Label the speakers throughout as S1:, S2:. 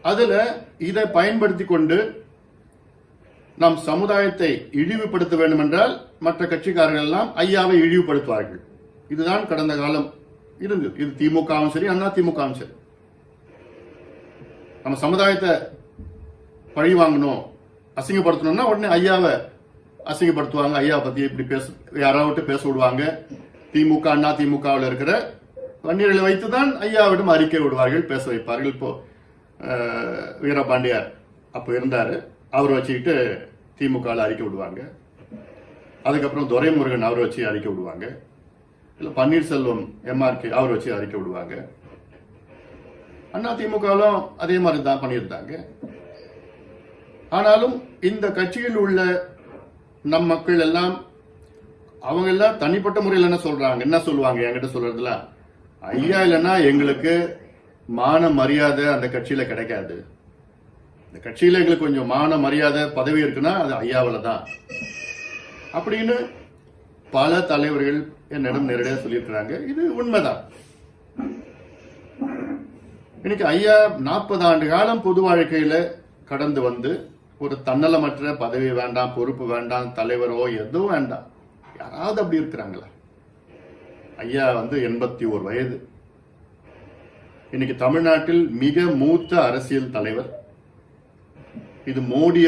S1: அதுல இதை பயன்படுத்தி கொண்டு நம் சமுதாயத்தை இழிவுபடுத்த வேண்டும் என்றால் மற்ற கட்சிக்காரர்கள் எல்லாம் ஐயாவை இழிவுபடுத்துவார்கள். இதுதான் கடந்த காலம் இருந்தது. இது திமுகவும் சரி, அண்ணா திமுகவும் சரி. நம்ம சமுதாயத்தை பழி வாங்கணும், அசிங்கப்படுத்தணும்னா உடனே ஐயாவை அசிங்கப்படுத்துவாங்க. ஐயா பத்தி இப்படி யாராவது பேச விடுவாங்க. திமுக அண்ணா திமுகவில் இருக்கிற வன்னியர்களை வைத்துதான் ஐயாவிடம் அறிக்கை விடுவார்கள், பேச வைப்பார்கள். இப்போ வீரபாண்டியார் அப்போ இருந்தாரு, அவரை வச்சுக்கிட்டு திமுக அறிக்கை விடுவாங்க. அதுக்கப்புறம் துரைமுருகன் அவரை வச்சு அறிக்கை விடுவாங்க. இல்ல பன்னீர்செல்வம் எம்ஆர்கே அவரை வச்சு அறிக்கை விடுவாங்க. அண்ணா திமுகவும் அதே மாதிரி தான் பண்ணியிருந்தாங்க. ஆனாலும் இந்த கட்சியில் உள்ள நம் மக்கள் எல்லாம் அவங்க எல்லாம் தனிப்பட்ட முறையில் என்ன சொல்றாங்க, என்ன சொல்லுவாங்க என்கிட்ட சொல்றதுல, ஐயா இல்லைன்னா எங்களுக்கு மான மரியாதை அந்த கட்சியில கிடைக்காது. இந்த கட்சியில எங்களுக்கு கொஞ்சம் மான மரியாதை பதவி இருக்குன்னா அது ஐயாவில தான் அப்படின்னு பல தலைவர்கள் என்னிடம் நேரடியாக சொல்லியிருக்கிறாங்க. இது உண்மைதான். இன்னைக்கு ஐயா 40 ஆண்டு காலம் பொது வாழ்க்கையில கடந்து வந்து ஒரு தன்னலமற்ற பதவி வேண்டாம், பொறுப்பு வேண்டாம், தலைவரோ எதுவும் வேண்டாம், யாராவது அப்படி இருக்கிறாங்களா? ஐயா 81 வயது. இன்னைக்கு தமிழ்நாட்டில் மிக மூத்த அரசியல் தலைவர். இது மோடி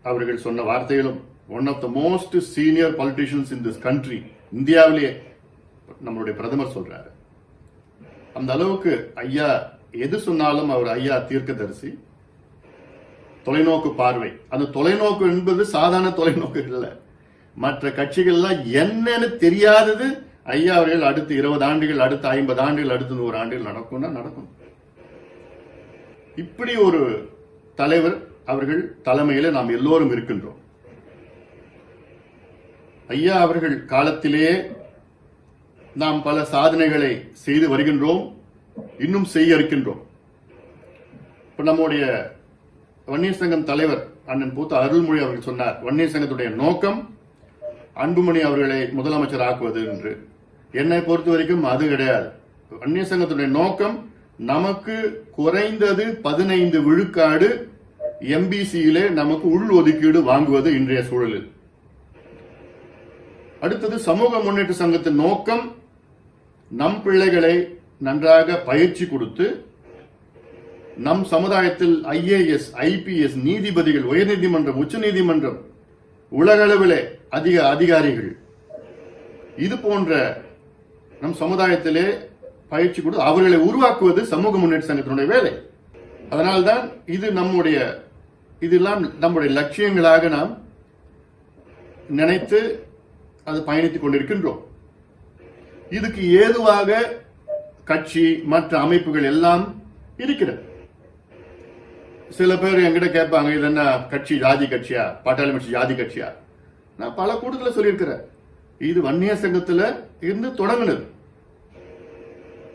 S1: அவர்கள் சொன்ன வார்த்தைகளும், one of the most senior politicians in this country, இந்தியாவிலேயே நம்மளுடைய பிரதமர் சொல்றாரு. அந்த அளவுக்கு ஐயா எது சொன்னாலும் அவர் ஐயா தீர்க்கதரிசி, தொலைநோக்கு பார்வை. அந்த தொலைநோக்கு என்பது சாதாரண தொலைநோக்கு இல்லை. மற்ற கட்சிகள்லாம் என்னன்னு தெரியாதது ஐயா அவர்கள் அடுத்து 20 ஆண்டுகள், அடுத்து 50 ஆண்டுகள், அடுத்து 100 ஆண்டுகள் நடக்கும்னா நடக்கும். இப்படி ஒரு தலைவர் அவர்கள் தலைமையில நாம் எல்லோரும் இருக்கின்றோம். ஐயா அவர்கள் காலத்திலேயே நாம் பல சாதனைகளை செய்து வருகின்றோம், இன்னும் செய்ய இருக்கின்றோம். இப்ப நம்முடைய வன்னியர் சங்கம் தலைவர் அண்ணன் பூத்த அருள்மொழி அவர்கள் சொன்னார், வன்னியர் சங்கத்துடைய நோக்கம் அன்புமணி அவர்களை முதலமைச்சர் ஆக்குவது என்று. என்னை பொறுத்த வரைக்கும் அது கிடையாது. வன்னியர் சங்கத்துடைய நோக்கம் நமக்கு குறைந்தது 15 விழுக்காடு எம்பிசியிலே நமக்கு உள் ஒதுக்கீடு வாங்குவது இன்றைய சூழலில். அடுத்தது சமூக முன்னேற்ற சங்கத்தின் நோக்கம் நம் பிள்ளைகளை நன்றாக பயிற்சி கொடுத்து நம் சமுதாயத்தில் IAS, IPS நீதிபதிகள், உயர்நீதிமன்றம், உச்ச நீதிமன்றம், உலகளவிலே அதிக அதிகாரிகள், இது போன்ற நம் சமுதாயத்திலே பயிற்சி கொடுத்து அவர்களை உருவாக்குவது சமூக முன்னேற்ற சங்கத்தினுடைய வேலை. அதனால்தான் இதெல்லாம் நம்முடைய லட்சியங்களாக நாம் நினைத்து அது பயணித்துக் கொண்டிருக்கின்றோம். இதுக்கு ஏதுவாக கட்சி மற்ற அமைப்புகள் எல்லாம் இருக்கிறது. சில பேர் என்கிட்ட கேட்பாங்க, இது என்ன கட்சி, ஜாதி கட்சியா, பாட்டாளி கட்சி ஜாதி கட்சியா? நான் பல கூட்டத்தில் சொல்லியிருக்கிறேன், இது வன்னியர் சங்கத்துல இருந்து தொடங்கினது.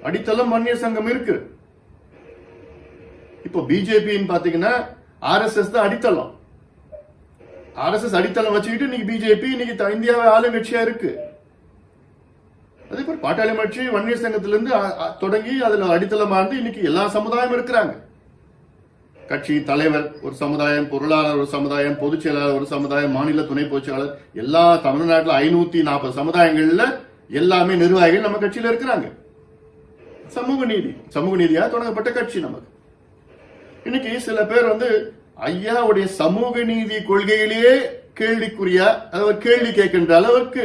S1: அடித்தளம் வன்னியர் சங்கம் இருக்கு. இப்போ பிஜேபின்னு பாத்தீங்கன்னா RSS தான் அடித்தளம். RSS அடித்தளம் வச்சுக்கிட்டு இன்னைக்கு பிஜேபி இன்னைக்கு இந்தியாவை ஆளுங்கட்சியா இருக்கு. அதே போல பாட்டாளி கட்சி வன்னியர் சங்கத்திலிருந்து தொடங்கி அதுல அடித்தளமா இருந்து இன்னைக்கு எல்லா சமுதாயம் இருக்கிறாங்க. கட்சி தலைவர் ஒரு சமுதாயம், பொருளாளர் ஒரு சமுதாயம், பொதுச் செயலாளர் ஒரு சமுதாயம், மாநில துணை பொதுச் செயலாளர், எல்லா தமிழ்நாட்டில் 540 சமுதாயங்கள்ல எல்லாமே நிர்வாகிகள் நம்ம கட்சியில இருக்கிறாங்க. சமூக நீதியா தொடங்கப்பட்ட கட்சி நமக்கு. இன்னைக்கு சில பேர் ஐயாவுடைய சமூக நீதி கொள்கையிலேயே கேள்விக்குறியா, அவர் கேள்வி கேட்கின்ற அளவுக்கு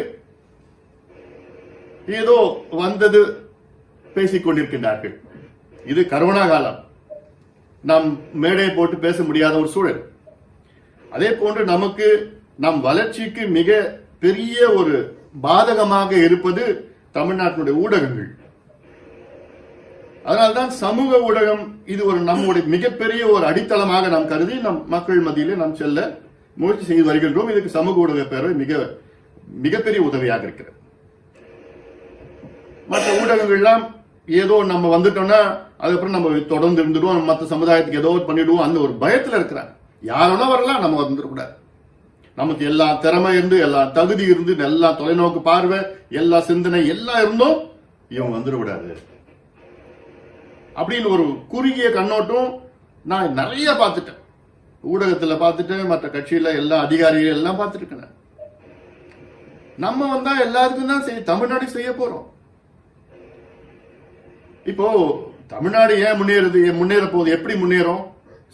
S1: ஏதோ வந்தது பேசிக் கொண்டிருக்கின்றார்கள். இது கரோனா காலம், நாம் மேடை போட்டு பேச முடியாத ஒரு சூழல். அதே போன்று நமக்கு நம் வளர்ச்சிக்கு மிக பெரிய ஒரு பாதகமாக இருப்பது தமிழ்நாட்டினுடைய ஊடகங்கள். அதனால்தான் சமூக ஊடகம் இது ஒரு நம்முடைய மிகப்பெரிய ஒரு அடித்தளமாக நாம் கருதி நம் மக்கள் மத்தியிலே நாம் செல்ல முயற்சி செய்து வருகின்றோம். இதுக்கு சமூக ஊடக பேரவை மிகப்பெரிய உதவியாக இருக்கிறது. மற்ற ஊடகங்கள்லாம் ஏதோ நம்ம வந்துட்டோம்னா அதுக்கப்புறம் நம்ம தொடர்ந்து இருந்துடுவோம், மற்ற சமுதாயத்துக்கு ஏதோ பண்ணிடுவோம், அந்த ஒரு பயத்துல இருக்கிறாங்க. யாரோனா வரலாம், நம்ம வந்துடக்கூடாது. நமக்கு எல்லா திறமை இருந்து, எல்லா தகுதி இருந்து, எல்லா தொலைநோக்கு பார்வை, எல்லா சிந்தனை எல்லாம் இருந்தும் இவங்க வந்துடக்கூடாது அப்படின்னு ஒரு குறுகிய கண்ணோட்டம் நான் நிறைய பார்த்துட்டேன், ஊடகத்துல பார்த்துட்டேன், மற்ற கட்சியில எல்லா அதிகாரிகள் எல்லாம் பார்த்துருக்கேன். நம்ம வந்தா எல்லாருக்கும் தான் தமிழ்நாடு செய்ய போறோம். இப்போ தமிழ்நாடு ஏன் முன்னேற போகுது? எப்படி முன்னேறும்?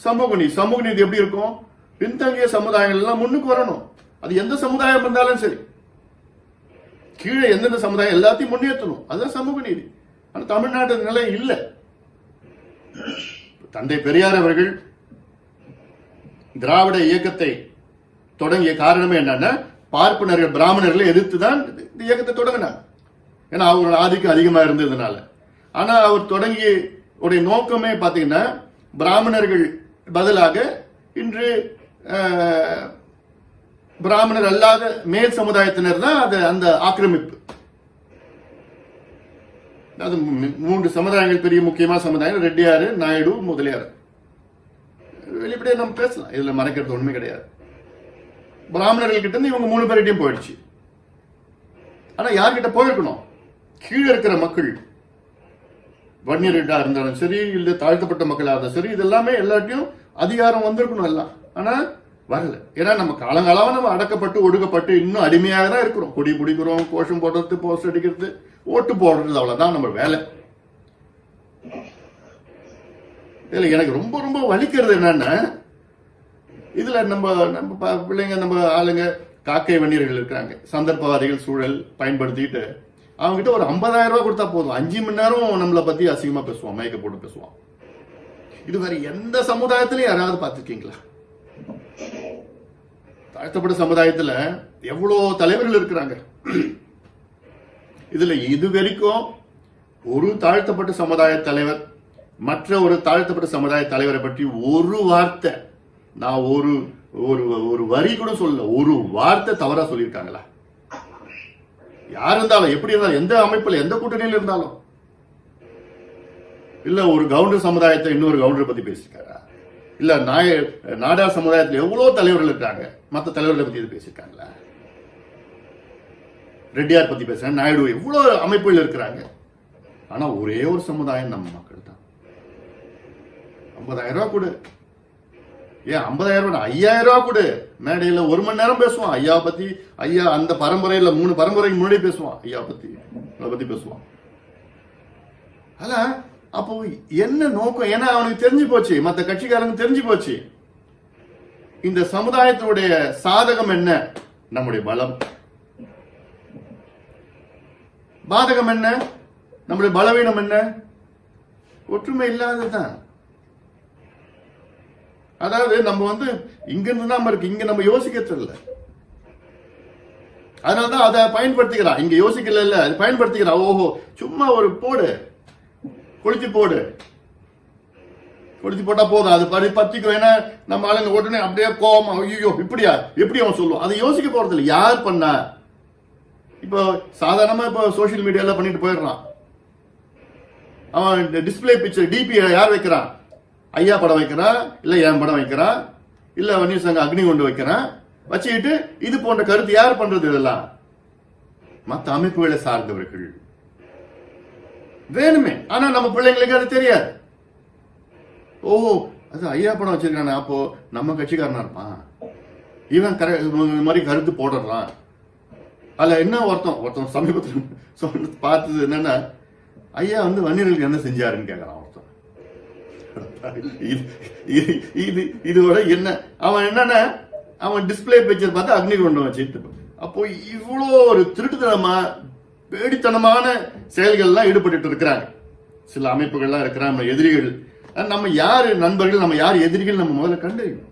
S1: சமூக நீதி எப்படி இருக்கும்? பின்தங்கிய சமுதாயங்கள் எல்லாம் முன்னுக்கு வரணும். அது எந்த சமுதாயம் இருந்தாலும் சரி, கீழே எந்தெந்த சமுதாயம் எல்லாத்தையும் முன்னேற்றணும். அதுதான் சமூக நீதி. ஆனா தமிழ்நாட்டு நிலை இல்லை. தந்தை பெரியார் அவர்கள் திராவிட இயக்கத்தை தொடங்கிய காரணமே என்னன்னா, பார்ப்பனர்கள் பிராமணர்களை எதிர்த்துதான் இந்த இயக்கத்தை தொடங்கினார். ஏன்னா அவங்களோட ஆதிக்கம் அதிகமா இருந்ததுனால. ஆனா அவர் தொடங்கிய உடைய நோக்கமே பாத்தீங்கன்னா, பிராமணர்கள் பதிலாக இன்று பிராமணர் அல்லாத மேல் சமுதாயத்தினர் தான் அந்த ஆக்கிரமிப்பு. அது 3 சமுதாயங்கள், பெரிய முக்கியமான சமுதாயம், ரெட்டியாரு, நாயுடு, முதலியார். வெளிப்படையா நம்ம பேசலாம், இதுல மறைக்கிறது ஒண்ணுமே கிடையாது. பிராமணர்கள் கிட்ட இருந்து இவங்க 3 பேர்கிட்டையும் போயிடுச்சு. ஆனா யார்கிட்ட போயிருக்கணும்? கீழே இருக்கிற மக்கள், வன்னியர்களா இருந்தாலும் சரி, இல்ல தாழ்த்தப்பட்ட மக்களா இருந்தாலும் சரி, இது எல்லாமே எல்லாத்தையும் அதிகாரம் வந்திருக்கணும் எல்லாம். ஆனா வரல. ஏன்னா நம்ம காலங்காலமா நம்ம அடக்கப்பட்டு ஒடுக்கப்பட்டு இன்னும் அடிமையாக தான் இருக்கிறோம். கொடி பிடிக்கிறோம், கோஷம் போடுறது, போஸ்ட் அடிக்கிறது, ஓட்டு போடுறது, அவ்வளவுதான் நம்ம வேலை. இதுல எனக்கு ரொம்ப ரொம்ப வலிக்கிறது என்னன்னா, இதுல நம்ம பிள்ளைங்க, நம்ம ஆளுங்க, காக்கை வன்னியர்கள் இருக்காங்க, சந்தர்ப்பவாதிகள் சூழல் பயன்படுத்திட்டு அவங்க கிட்ட ஒரு 50,000 ரூபாய் கொடுத்தா போதும், 5 மணி நேரம் நம்மளை பத்தி அசிங்கமா பேசுவான், மயக்க போட்டு பேசுவான். இது வேற எந்த சமுதாயத்திலையும் யாராவது பார்த்திருக்கீங்களா? தாழ்த்தப்பட்ட சமுதாயத்துல எவ்வளவு தலைவர்கள் இருக்கிறாங்க. இதுல இது வரைக்கும் ஒரு தாழ்த்தப்பட்ட சமுதாய தலைவர் மற்ற ஒரு தாழ்த்தப்பட்ட சமுதாய தலைவரை பற்றி ஒரு வார்த்தை, நான் ஒரு வரி கூட சொல்ல, ஒரு வார்த்தை தவறா சொல்லியிருக்காங்களா? யார் இருந்தாலும், எப்படி இருந்தாலும், எந்த அமைப்புல, எந்த கூட்டணியில் இருந்தாலும், இல்ல ஒரு கவுண்டர் சமுதாயத்தை இன்னொரு கவுண்டரை பத்தி பேசியிருக்காரா? இல்ல நாடார் சமுதாயத்தில் எவ்வளவு தலைவர்கள் இருக்காங்க, மற்ற தலைவர்களை பத்தி பேசியிருக்காங்களா? ரெட்டியார் பத்தி பேசுறேன், நாயுடு, எவ்வளவு அமைப்புகள் இருக்கிறாங்க. ஆனா ஒரே ஒரு சமுதாயம் நம்ம மக்கள் தான். 50,000 ரூபாய் கொடு, ஏன் 50,000 ரூபாய் 5,000 ரூபாய் கொடு, மேடையில 1 மணி நேரம் பேசுவான் ஐயா பத்தி. ஐயா அந்த பரம்பரையில 3 பரம்பரைக்கு முன்னாடி பேசுவான், ஐயா பத்தி பேசுவான். அதான் அப்போ என்ன நோக்கம்? ஏன்னா அவனுக்கு தெரிஞ்சு போச்சு, மற்ற கட்சிக்காரங்க தெரிஞ்சு போச்சு, இந்த சமுதாயத்தினுடைய சாதகம் என்ன, நம்முடைய பலம். பாதகம் என்ன, நம்முடைய பலவீனம் என்ன? ஒற்றுமை இல்லாததுதான். அதாவது நம்ம இங்க இருந்து தான் இருக்கு, இங்க நம்ம யோசிக்கிறது இல்லை. அதனாலதான் அதை பயன்படுத்திக்கிறான். இங்க யோசிக்கல, அது பயன்படுத்திக்கிறான். ஓஹோ, சும்மா ஒரு போடு, கொளுத்தி போட்டா போதும், அது பத்திக்கும். ஏன்னா நம்ம ஆளுங்க உடனே அப்படியே கோவமா, ஐயோ இப்படியா, எப்படி அவன் சொல்லுவான், அதை யோசிக்க போறது இல்லை. யார் பண்ணா? இப்போ சாதாரணமா இப்போ சோசியல் மீடியால பண்ணிட்டு போயிடுறான். அவன் டிஸ்பிளே பிக்சர் டிபி யார் வைக்கிறான்? ஐயா படம் வைக்கிறான், இல்ல என் படம் வைக்கிறான், இல்ல வன்னியர் சங்க அக்னி கொண்டு வைக்கிறான். வச்சுக்கிட்டு இது போன்ற கருத்து யார் பண்றது? இதெல்லாம் மற்ற அமைப்புகளை சார்ந்தவர்கள் வேணுமே. ஆனா நம்ம பிள்ளைங்களுக்கு அது தெரியாது. ஓஹோ, அது ஐயா படம் வச்சிருக்கானே, அப்போ நம்ம கட்சிக்காரனா இருப்பான், இவன் மாதிரி கருத்து போடுறான். அதுல என்ன ஒருத்தன் சமீபத்தில் பார்த்தது என்னன்னா, ஐயா வன்னியர்களுக்கு என்ன செஞ்சாருன்னு கேட்கறான் ஒருத்தன். இதோட என்ன அவன் என்னன்னா, அவன் டிஸ்பிளே பிக்சர் பார்த்து அக்னி கொண்டு வச்சுட்டு, அப்போ இவ்வளோ ஒரு திருட்டுத்தனமா பேடித்தனமான செயல்கள் எல்லாம் ஈடுபட்டு இருக்கிறாங்க சில அமைப்புகள்லாம் இருக்கிறாங்க. நம்ம எதிரிகள், நம்ம யாரு நண்பர்கள், நம்ம யார் எதிரிகள், நம்ம முதல்ல கண்டறியணும்.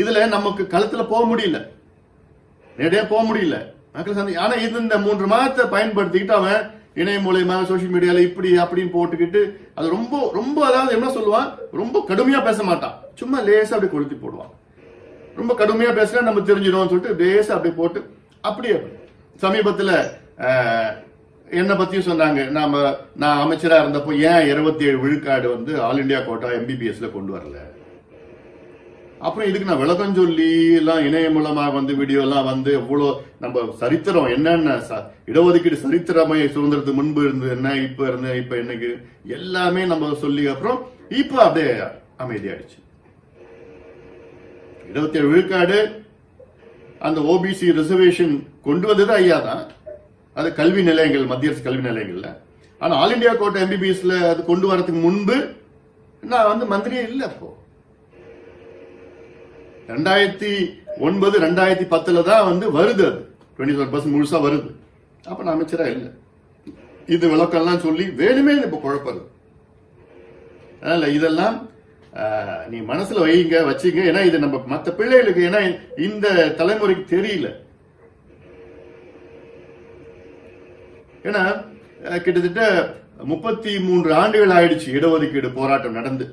S1: இதுல நமக்கு களத்துல போக முடியல, நேரடியா போக முடியல மக்கள். ஆனா இது இந்த 3 மாதத்தை பயன்படுத்திக்கிட்டு அவன் இணையம் மூலயமாக சோசியல் மீடியால இப்படி அப்படின்னு போட்டுக்கிட்டு, அது ரொம்ப ரொம்ப, அதாவது என்ன சொல்லுவான், ரொம்ப கடுமையா பேச மாட்டான், சும்மா லேசா அப்படி கொளுத்தி போடுவான். ரொம்ப கடுமையா பேசுனா நம்ம தெரிஞ்சிடும் சொல்லிட்டு லேசா அப்படி போட்டு அப்படியே. சமீபத்துல என்ன பத்தியும் சொன்னாங்க, நான் அமைச்சரா இருந்தப்போ ஏன் 27 விழுக்காடு ஆல் இண்டியா கோட்டா MBBSல கொண்டு வரல. அப்புறம் இதுக்கு நான் விளக்கம் சொல்லி எல்லாம் இணையம் மூலமா வீடியோ எல்லாம் எவ்வளவு நம்ம சரித்திரம் என்னென்ன இடஒதுக்கீடு சரித்திரமை சுதந்திரத்துக்கு முன்பு இருந்து என்ன, இப்ப என்னைக்கு எல்லாமே நம்ம சொல்லி, அப்புறம் இப்ப அப்படியே அமைதியாயிடுச்சு. 27 விழுக்காடு அந்த ஓபிசி ரிசர்வேஷன் கொண்டு வந்தது ஐயா தான். அது கல்வி நிலையங்கள், மத்திய அரசு கல்வி நிலையங்கள்ல. ஆனா ஆல் இண்டியா கோட்டா MBBSல அது கொண்டு வரதுக்கு முன்பு நான் வந்து மந்திரியே இல்லை. அப்போ 2009 2010 தான் வந்து வருது. அது 27% முழுசா வருது. அப்ப நான் அமைச்சரா இல்லை. இது விளக்கம்லாம் சொல்லி வேணுமே இப்ப குழப்பது. அதனால இதெல்லாம் நீ மனசுல வைங்க, வச்சுங்க. ஏன்னா இது நம்ம மற்ற பிள்ளைகளுக்கு, ஏன்னா இந்த தலைமுறைக்கு தெரியல. ஏன்னா கிட்டத்தட்ட 33 ஆண்டுகள் ஆயிடுச்சு இடஒதுக்கீடு போராட்டம் நடந்து.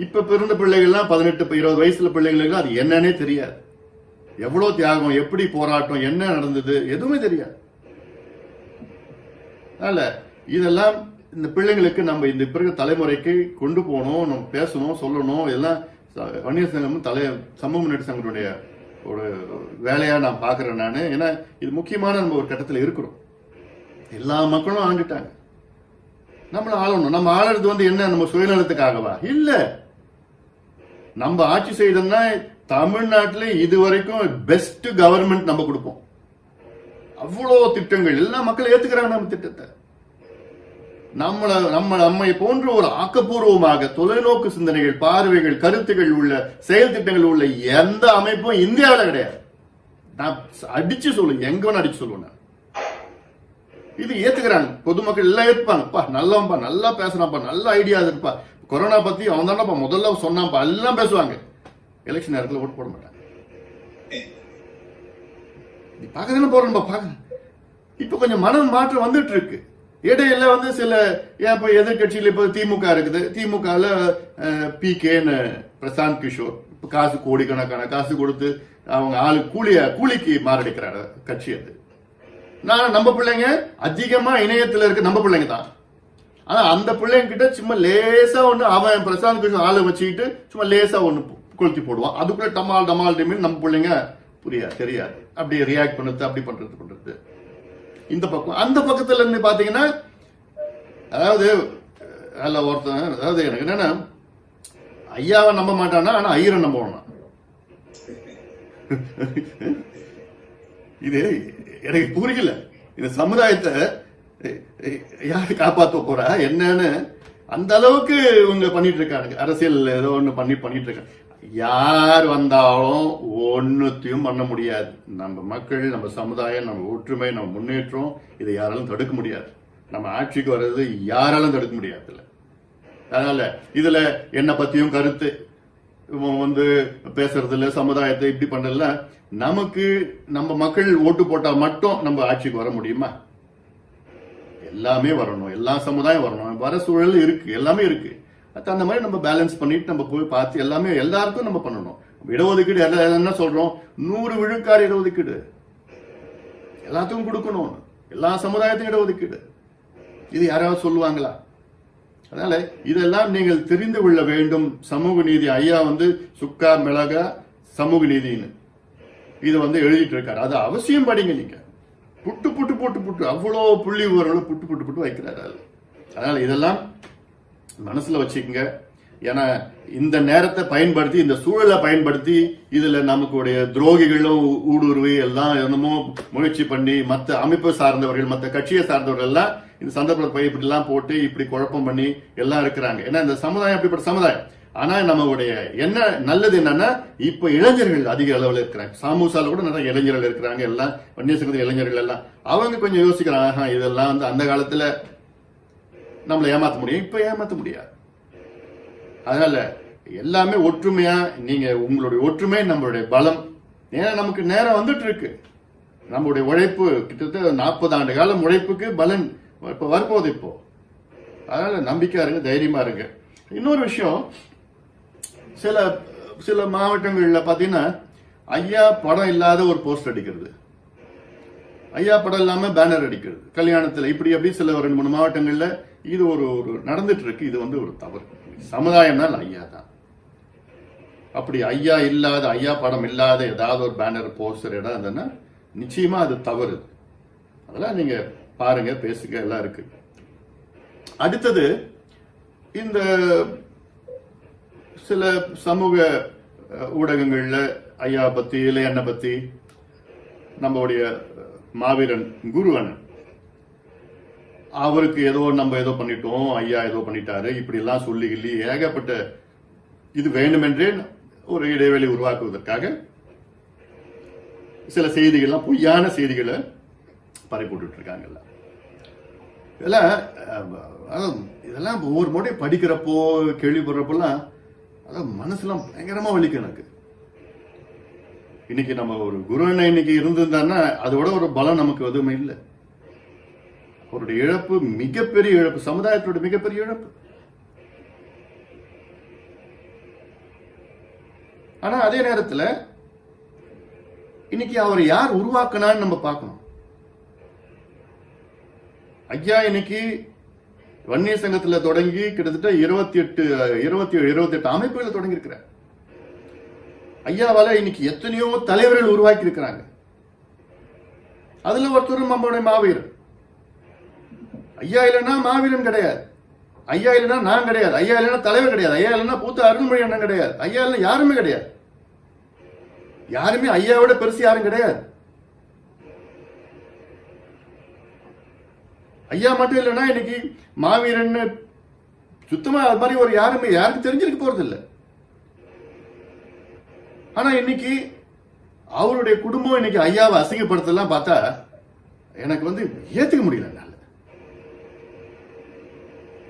S1: இப்ப பிறந்த பிள்ளைகள்லாம் 18-20 வயசுல பிள்ளைகளுக்கு அது என்னன்னே தெரியாது. எவ்வளவு தியாகம், எப்படி போராட்டம், என்ன நடந்தது, எதுவுமே தெரியாது. அதனால இதெல்லாம் இந்த பிள்ளைங்களுக்கு நம்ம இந்த பிறகு தலைமுறைக்கு கொண்டு போகணும், நம்ம பேசணும், சொல்லணும். எல்லாம் வன்னியர் சங்கம் சமூக முன்னேற்ற சங்கத்துடைய ஒரு வேலையா நான் பாக்குறேன் நான். ஏன்னா இது முக்கியமான நம்ம ஒரு கட்டத்தில் இருக்கிறோம். எல்லா மக்களும் ஆண்டுட்டாங்க, நம்மள ஆளணும். நம்ம ஆளுறது வந்து என்ன, நம்ம சுயநலத்துக்காகவா? இல்ல, நம்ம ஆட்சி செய்யறதுன்னா தமிழ்நாட்டில் இதுவரைக்கும் பெஸ்ட் கவர்மெண்ட் நம்ம கொடுப்போம். அவ்வளவு திட்டங்கள், எல்லா மக்களும் ஏத்துக்கிறாங்க நம்ம திட்டத்தை. நம்மை போன்ற ஒரு ஆக்கப்பூர்வமாக தொலைநோக்கு சிந்தனைகள், பார்வைகள், கருத்துகள் உள்ள செயல் திட்டங்கள் உள்ள எந்த அமைப்பும் இந்தியாவில் கிடையாது. நான் அடிச்சு சொல்லுங்க, எங்க வேணும் அடிச்சு சொல்லுவேன். இது ஏத்துக்கிறாங்க பொதுமக்கள், எல்லாம் ஏற்பாங்கப்பா, நல்லவன்பா, நல்லா பேசுறான்ப்பா, நல்ல ஐடியா இருப்பா, கொரோனா பத்தி அவன் தானப்பா முதல்ல சொன்னான்ப்பா, எல்லாம் பேசுவாங்க. எலெக்ஷன் நேரத்தில் ஓட்டு போட மாட்டாங்க. பார்க்கதானே போறோம், பாக்க. இப்ப கொஞ்சம் மனம் மாற்றம் வந்துட்டு இருக்கு. இடையில வந்து சில இப்ப எதிர்கட்சியில இப்ப திமுக இருக்குது. திமுகல PK-ன்னு பிரசாந்த் கிஷோர் இப்ப காசு கோடிக்கணக்கான காசு கொடுத்து அவங்க ஆளு கூலிக்கு மாரடிக்கிறாரு கட்சி. அது நம்ம பிள்ளைங்க அதிகமா இணையத்துல இருக்கு, நம்ம பிள்ளைங்க தான். ஆனா அந்த பிள்ளைங்க கிட்ட சும்மா லேசா ஒண்ணு அவன் பிரசாந்த் கிஷோர் ஆளு வச்சுக்கிட்டு சும்மா லேசா ஒண்ணு கொளுத்தி போடுவான். அதுக்குள்ள டமால் டமால் டிமில் நம்ம பிள்ளைங்க புரியாது, தெரியாது, அப்படி ரியாக்ட் பண்ணுறது, அப்படி பண்றது. இந்த பக்கம் அந்த பக்கத்துல இருந்து பாத்தீங்கன்னா, அதாவது அல்ல ஒருத்தன், அதாவது எனக்கு என்னன்னா, ஐயாவை நம்ப மாட்டானா, ஆனா ஐயரை நம்பணும். இது எனக்கு புரியல. இந்த சமுதாயத்தை யாரு காப்பாற்ற போறா என்னன்னு அந்த அளவுக்கு இவங்க பண்ணிட்டு இருக்காங்க. அரசியல் ஏதோ ஒண்ணு பண்ணிட்டு இருக்காங்க. யார் வந்தாலும் ஒன்னுத்தையும் பண்ண முடியாது. நம்ம மக்கள், நம்ம சமுதாயம், நம்ம ஒற்றுமை, நம்ம முன்னேற்றம், இதை யாராலும் தடுக்க முடியாது. நம்ம ஆட்சிக்கு வர்றது யாராலும் தடுக்க முடியாது. அதனால இதுல என்ன பத்தியும் கருத்து வந்து பேசுறதுல, சமுதாயத்தை இப்படி பண்ணல. நமக்கு நம்ம மக்கள் ஓட்டு போட்டா மட்டும் நம்ம ஆட்சிக்கு வர முடியுமா? எல்லாமே வரணும், எல்லா சமுதாயம் வரணும், வர சூழல் இருக்கு, எல்லாமே இருக்கு. அந்த மாதிரி நம்ம பேலன்ஸ் பண்ணிட்டு நம்ம போய் பார்த்து எல்லாமே எல்லாருக்கும் நம்ம பண்ணணும். இடஒதுக்கீடு என்ன சொல்றோம், 100 விழுக்காடு இடஒதுக்கீடு எல்லாத்துக்கும் கொடுக்கணும், எல்லா சமுதாயத்தையும் இடஒதுக்கீடு. இது யாராவது சொல்லுவாங்களா? அதனால இதெல்லாம் நீங்கள் தெரிந்து கொள்ள வேண்டும். சமூக நீதி ஐயா வந்து சுக்கா மிளகா சமூக நீதினு இது வந்து எழுதிட்டு இருக்காரு. அது அவசியம் படிங்க. நீங்க புட்டு புட்டு போட்டு புட்டு அவ்வளோ புள்ளி விவரங்களும் புட்டு புட்டு புட்டு வைக்கிறாரு. அதனால இதெல்லாம் மனசுல வச்சுக்கோங்க. ஏன்னா இந்த நேரத்தை பயன்படுத்தி, இந்த சூழலை பயன்படுத்தி, இதுல நமக்குடைய துரோகிகளும் ஊடுருவி எல்லாம் என்னமோ முயற்சி பண்ணி மற்ற அமைப்பை சார்ந்தவர்கள், மற்ற கட்சியை சார்ந்தவர்கள் எல்லாம் இந்த சந்தர்ப்பத்தை இப்படி எல்லாம் போட்டு இப்படி குழப்பம் பண்ணி எல்லாம் இருக்கிறாங்க. ஏன்னா இந்த சமுதாயம் அப்படிப்பட்ட சமுதாயம். ஆனா நம்மளுடைய என்ன நல்லது என்னன்னா, இப்ப இளைஞர்கள் அதிக அளவில் இருக்கிறாங்க. சாமூசால கூட நிறைய இளைஞர்கள் இருக்கிறாங்க. எல்லாம் வன்னியர் சங்கத்து இளைஞர்கள் எல்லாம் அவங்க கொஞ்சம் யோசிக்கிறாங்க, இதெல்லாம் வந்து அந்த காலத்துல நம்மளை ஏமாத்த முடியும், இப்ப ஏமாத்த முடியாது. அதனால எல்லாமே ஒற்றுமையா, நீங்க உங்களுடைய ஒற்றுமை நம்மளுடைய பலம். ஏன்னா நமக்கு நேரம் வந்துட்டு இருக்கு. நம்மளுடைய உழைப்பு கிட்டத்தட்ட 40 ஆண்டு காலம் உழைப்புக்கு பலன் இப்ப வரப்போகுது இப்போ. அதனால நம்பிக்கையா இருங்க, தைரியமா இருங்க. இன்னொரு விஷயம், சில மாவட்டங்கள்ல பாத்தீங்கன்னா ஐயா படம் இல்லாத ஒரு போஸ்டர் அடிக்கிறது, ஐயா படம் இல்லாம பேனர் அடிக்கிறது கல்யாணத்துல, இப்படி அப்படி சில 2-3 மாவட்டங்கள்ல இது ஒரு நடந்துட்டு இருக்கு. இது வந்து ஒரு தவறு. சமுதாயம்னா ஐயா தான். அப்படி ஐயா இல்லாத, ஐயா படம் இல்லாத ஏதாவது ஒரு பேனர் போஸ்டர் இடம் இருந்ததுன்னா நிச்சயமா அது தவறு. அதெல்லாம் நீங்க பாருங்க, பேசுங்க, எல்லாம் இருக்கு. அடுத்தது இந்த சில சமூக ஊடகங்கள்ல ஐயா பத்தி இல்லை என்னை பத்தி நம்மளுடைய மாவீரன் குரு அண்ணன் அவருக்கு ஏதோ நம்ம ஏதோ பண்ணிட்டோம், ஐயா ஏதோ பண்ணிட்டாரு, இப்படி எல்லாம் சொல்லி கிள்ளி ஏகப்பட்ட இது வேண்டுமென்றே ஒரு இடைவெளி உருவாக்குவதற்காக சில செய்திகள்லாம் பொய்யான செய்திகளை பரப்பிட்டு இருக்காங்கல்ல. இதெல்லாம் ஒவ்வொரு முறை படிக்கிறப்போ கேள்விப்படுறப்பெல்லாம் அதான் மனசுலாம் பயங்கரமா வலிக்கும் எனக்கு. இன்னைக்கு நம்ம ஒரு குரு அண்ணன் இன்னைக்கு இருந்திருந்தாருன்னா அதோட ஒரு பலம் நமக்கு எதுவுமே இல்லை. அவருடைய இழப்பு மிகப்பெரிய இழப்பு, சமுதாயத்தோட மிகப்பெரிய இழப்பு. ஆனா அதே நேரத்துல இன்னைக்கு அவர் யார் உருவாக்கினான்னு நம்ம பார்க்கணும். ஐயா இன்னைக்கு வன்னிய சங்கத்துல தொடங்கி கிட்டத்தட்ட 27 அமைப்புகளை தொடங்கி இருக்கிறார். ஐயாவால இன்னைக்கு எத்தனையோ தலைவர்கள் உருவாக்கி இருக்கிறாங்க. அதுல ஒருத்தரும் நம்மளுடைய மாவீரன். ஐயா இல்லைன்னா மாவீரன் கிடையாது, ஐயா இல்லைன்னா நான் கிடையாது, ஐயா இல்லைன்னா தலைவர் கிடையாது, ஐயா இல்லைன்னா பூத்த அருண்மொழி அண்ணன் கிடையாது, ஐயா இல்லைன்னா யாருமே கிடையாது. யாருமே ஐயாவோட பெருசு யாரும் கிடையாது. ஐயா மட்டும் இல்லைன்னா இன்னைக்கு மாவீரன் சுத்தமா அது மாதிரி ஒரு யாருக்கு தெரிஞ்சிருக்க போறது இல்லை. ஆனா இன்னைக்கு அவருடைய குடும்பம் இன்னைக்கு ஐயாவை அசிங்கப்படுத்தலாம் பார்த்தா எனக்கு ஏத்துக்க முடியல.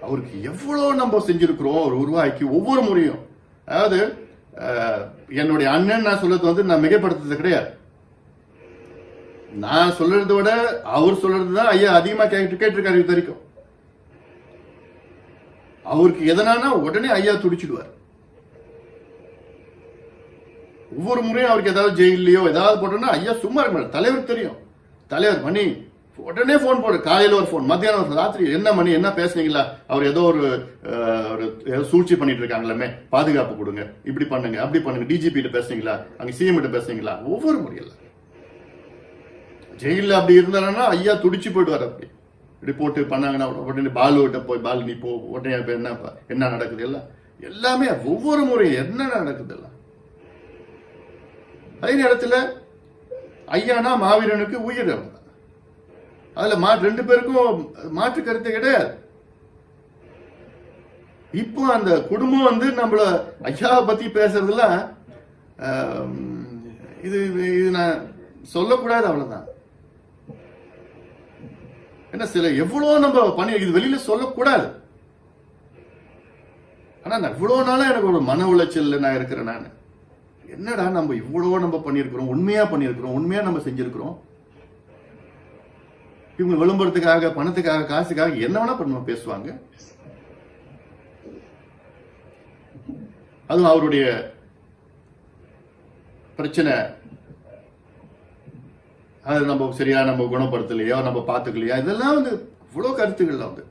S1: அவருக்கு எவ்வளவு நம்ம செஞ்சிருக்கிறோம் ஒரு உருவாக்கி ஒவ்வொரு முறையும். அதாவது என்னுடைய அண்ணன் நான் சொல்றது நான் மிகைப்படுத்துறது கிடையாது. நான் சொல்றதை விட அவர் சொல்றதுதான் ஐயா அதிகமா கேட்டிருக்காரு இது வரைக்கும். அவருக்கு எதனா உடனே ஐயா துடிச்சிடுவார். ஒவ்வொரு முறையும் அவருக்கு ஏதாவது ஜெயிலையோ ஏதாவது போட்டோம்னா ஐயா சும்மா இருக்க மாட்டார். தலைவர் தெரியும், தலைவர் மணி உடனே போன் போடு, காலையில ஒரு போன், மத்தியானம் ஒரு ராத்திரி, என்ன மணி என்ன பேசுனீங்களா, அவர் ஏதோ ஒரு சூழ்ச்சி பண்ணிட்டு இருக்காங்களே, பாதுகாப்பு கொடுங்க, இப்படி பண்ணுங்க அப்படி பண்ணுங்க, டிஜிபி கிட்ட பேசுனீங்களா, அங்க சிஎம் கிட்ட பேசுனீங்களா, ஒவ்வொரு முறையில் ஜெயில அப்படி இருந்தாருன்னா ஐயா துடிச்சு போயிடுவார். அப்படி ரிப்போர்ட் பண்ணாங்கன்னா உடனே பாலுகிட்ட போய் பாலு நீ போ, உடனே என்ன நடக்குது எல்லாம் எல்லாமே ஒவ்வொரு முறையும் என்ன நடக்குது எல்லாம். அதே நேரத்தில் ஐயானா மாவீரனுக்கு உயிர், அதுல ரெண்டு பேருக்கும் மாற்று கருத்து கிடையாது. இப்போ அந்த குடும்பம் நம்மள ஐயாவை பத்தி பேசுறதுலாம் இது நான் சொல்லக்கூடாது, அவ்வளவுதான். என்ன சில எவ்வளவு நம்ம பண்ணி இது வெளியில சொல்லக்கூடாது. ஆனா இவ்வளவு நாளா எனக்கு ஒரு மன உளைச்சல் நான் இருக்கிறேன். நான் என்னடா நம்ம இவ்வளவு நம்ம பண்ணிருக்கிறோம், உண்மையா பண்ணிருக்கிறோம், உண்மையா நம்ம செஞ்சிருக்கிறோம். இவங்க விளம்பரத்துக்காக பணத்துக்காக காசுக்காக என்ன வேணா பண்ணுவோம் பேசுவாங்க. அதுவும் அவருடைய பிரச்சனை அது நம்ம சரியா நம்ம குணப்படுத்தலையோ நம்ம பார்த்துக்கலையா, இதெல்லாம் இவ்வளவு கருத்துக்கள்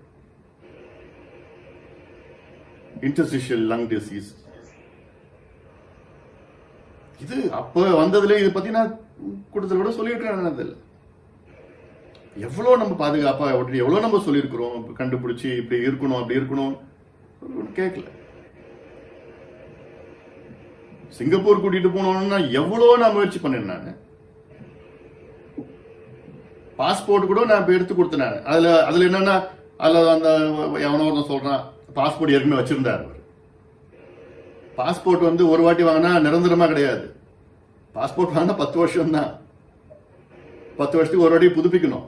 S1: இன்டர்ஸ்டிஷியல் லங் டிசீஸ் இது அப்ப வந்ததுல இதை பத்தி நான் கூட்டத்தில் கூட சொல்லியிருக்கேன். எவ்வளவு நம்ம பாதுகாப்பா எவ்வளவு நம்ம சொல்லியிருக்கிறோம், கண்டுபிடிச்சு இப்படி இருக்கணும் அப்படி இருக்கணும் கேட்கல. சிங்கப்பூர் கூட்டிட்டு போனோம்னா எவ்வளவு நான் முயற்சி பண்ணேன். நான் பாஸ்போர்ட் கூட நான் எடுத்து கொடுத்தேன். அதுல என்னன்னா அதுல அந்த எவனோ ஒருத்தன் சொல்றான் பாஸ்போர்ட் ஏற்கனவே வச்சிருந்தாரு. பாஸ்போர்ட் ஒரு வாட்டி வாங்கினா நிரந்தரமா கிடையாது. பாஸ்போர்ட் வாங்கினா 10 வருஷம் தான். 10 வருஷத்துக்கு ஒரு வாட்டி புதுப்பிக்கணும்.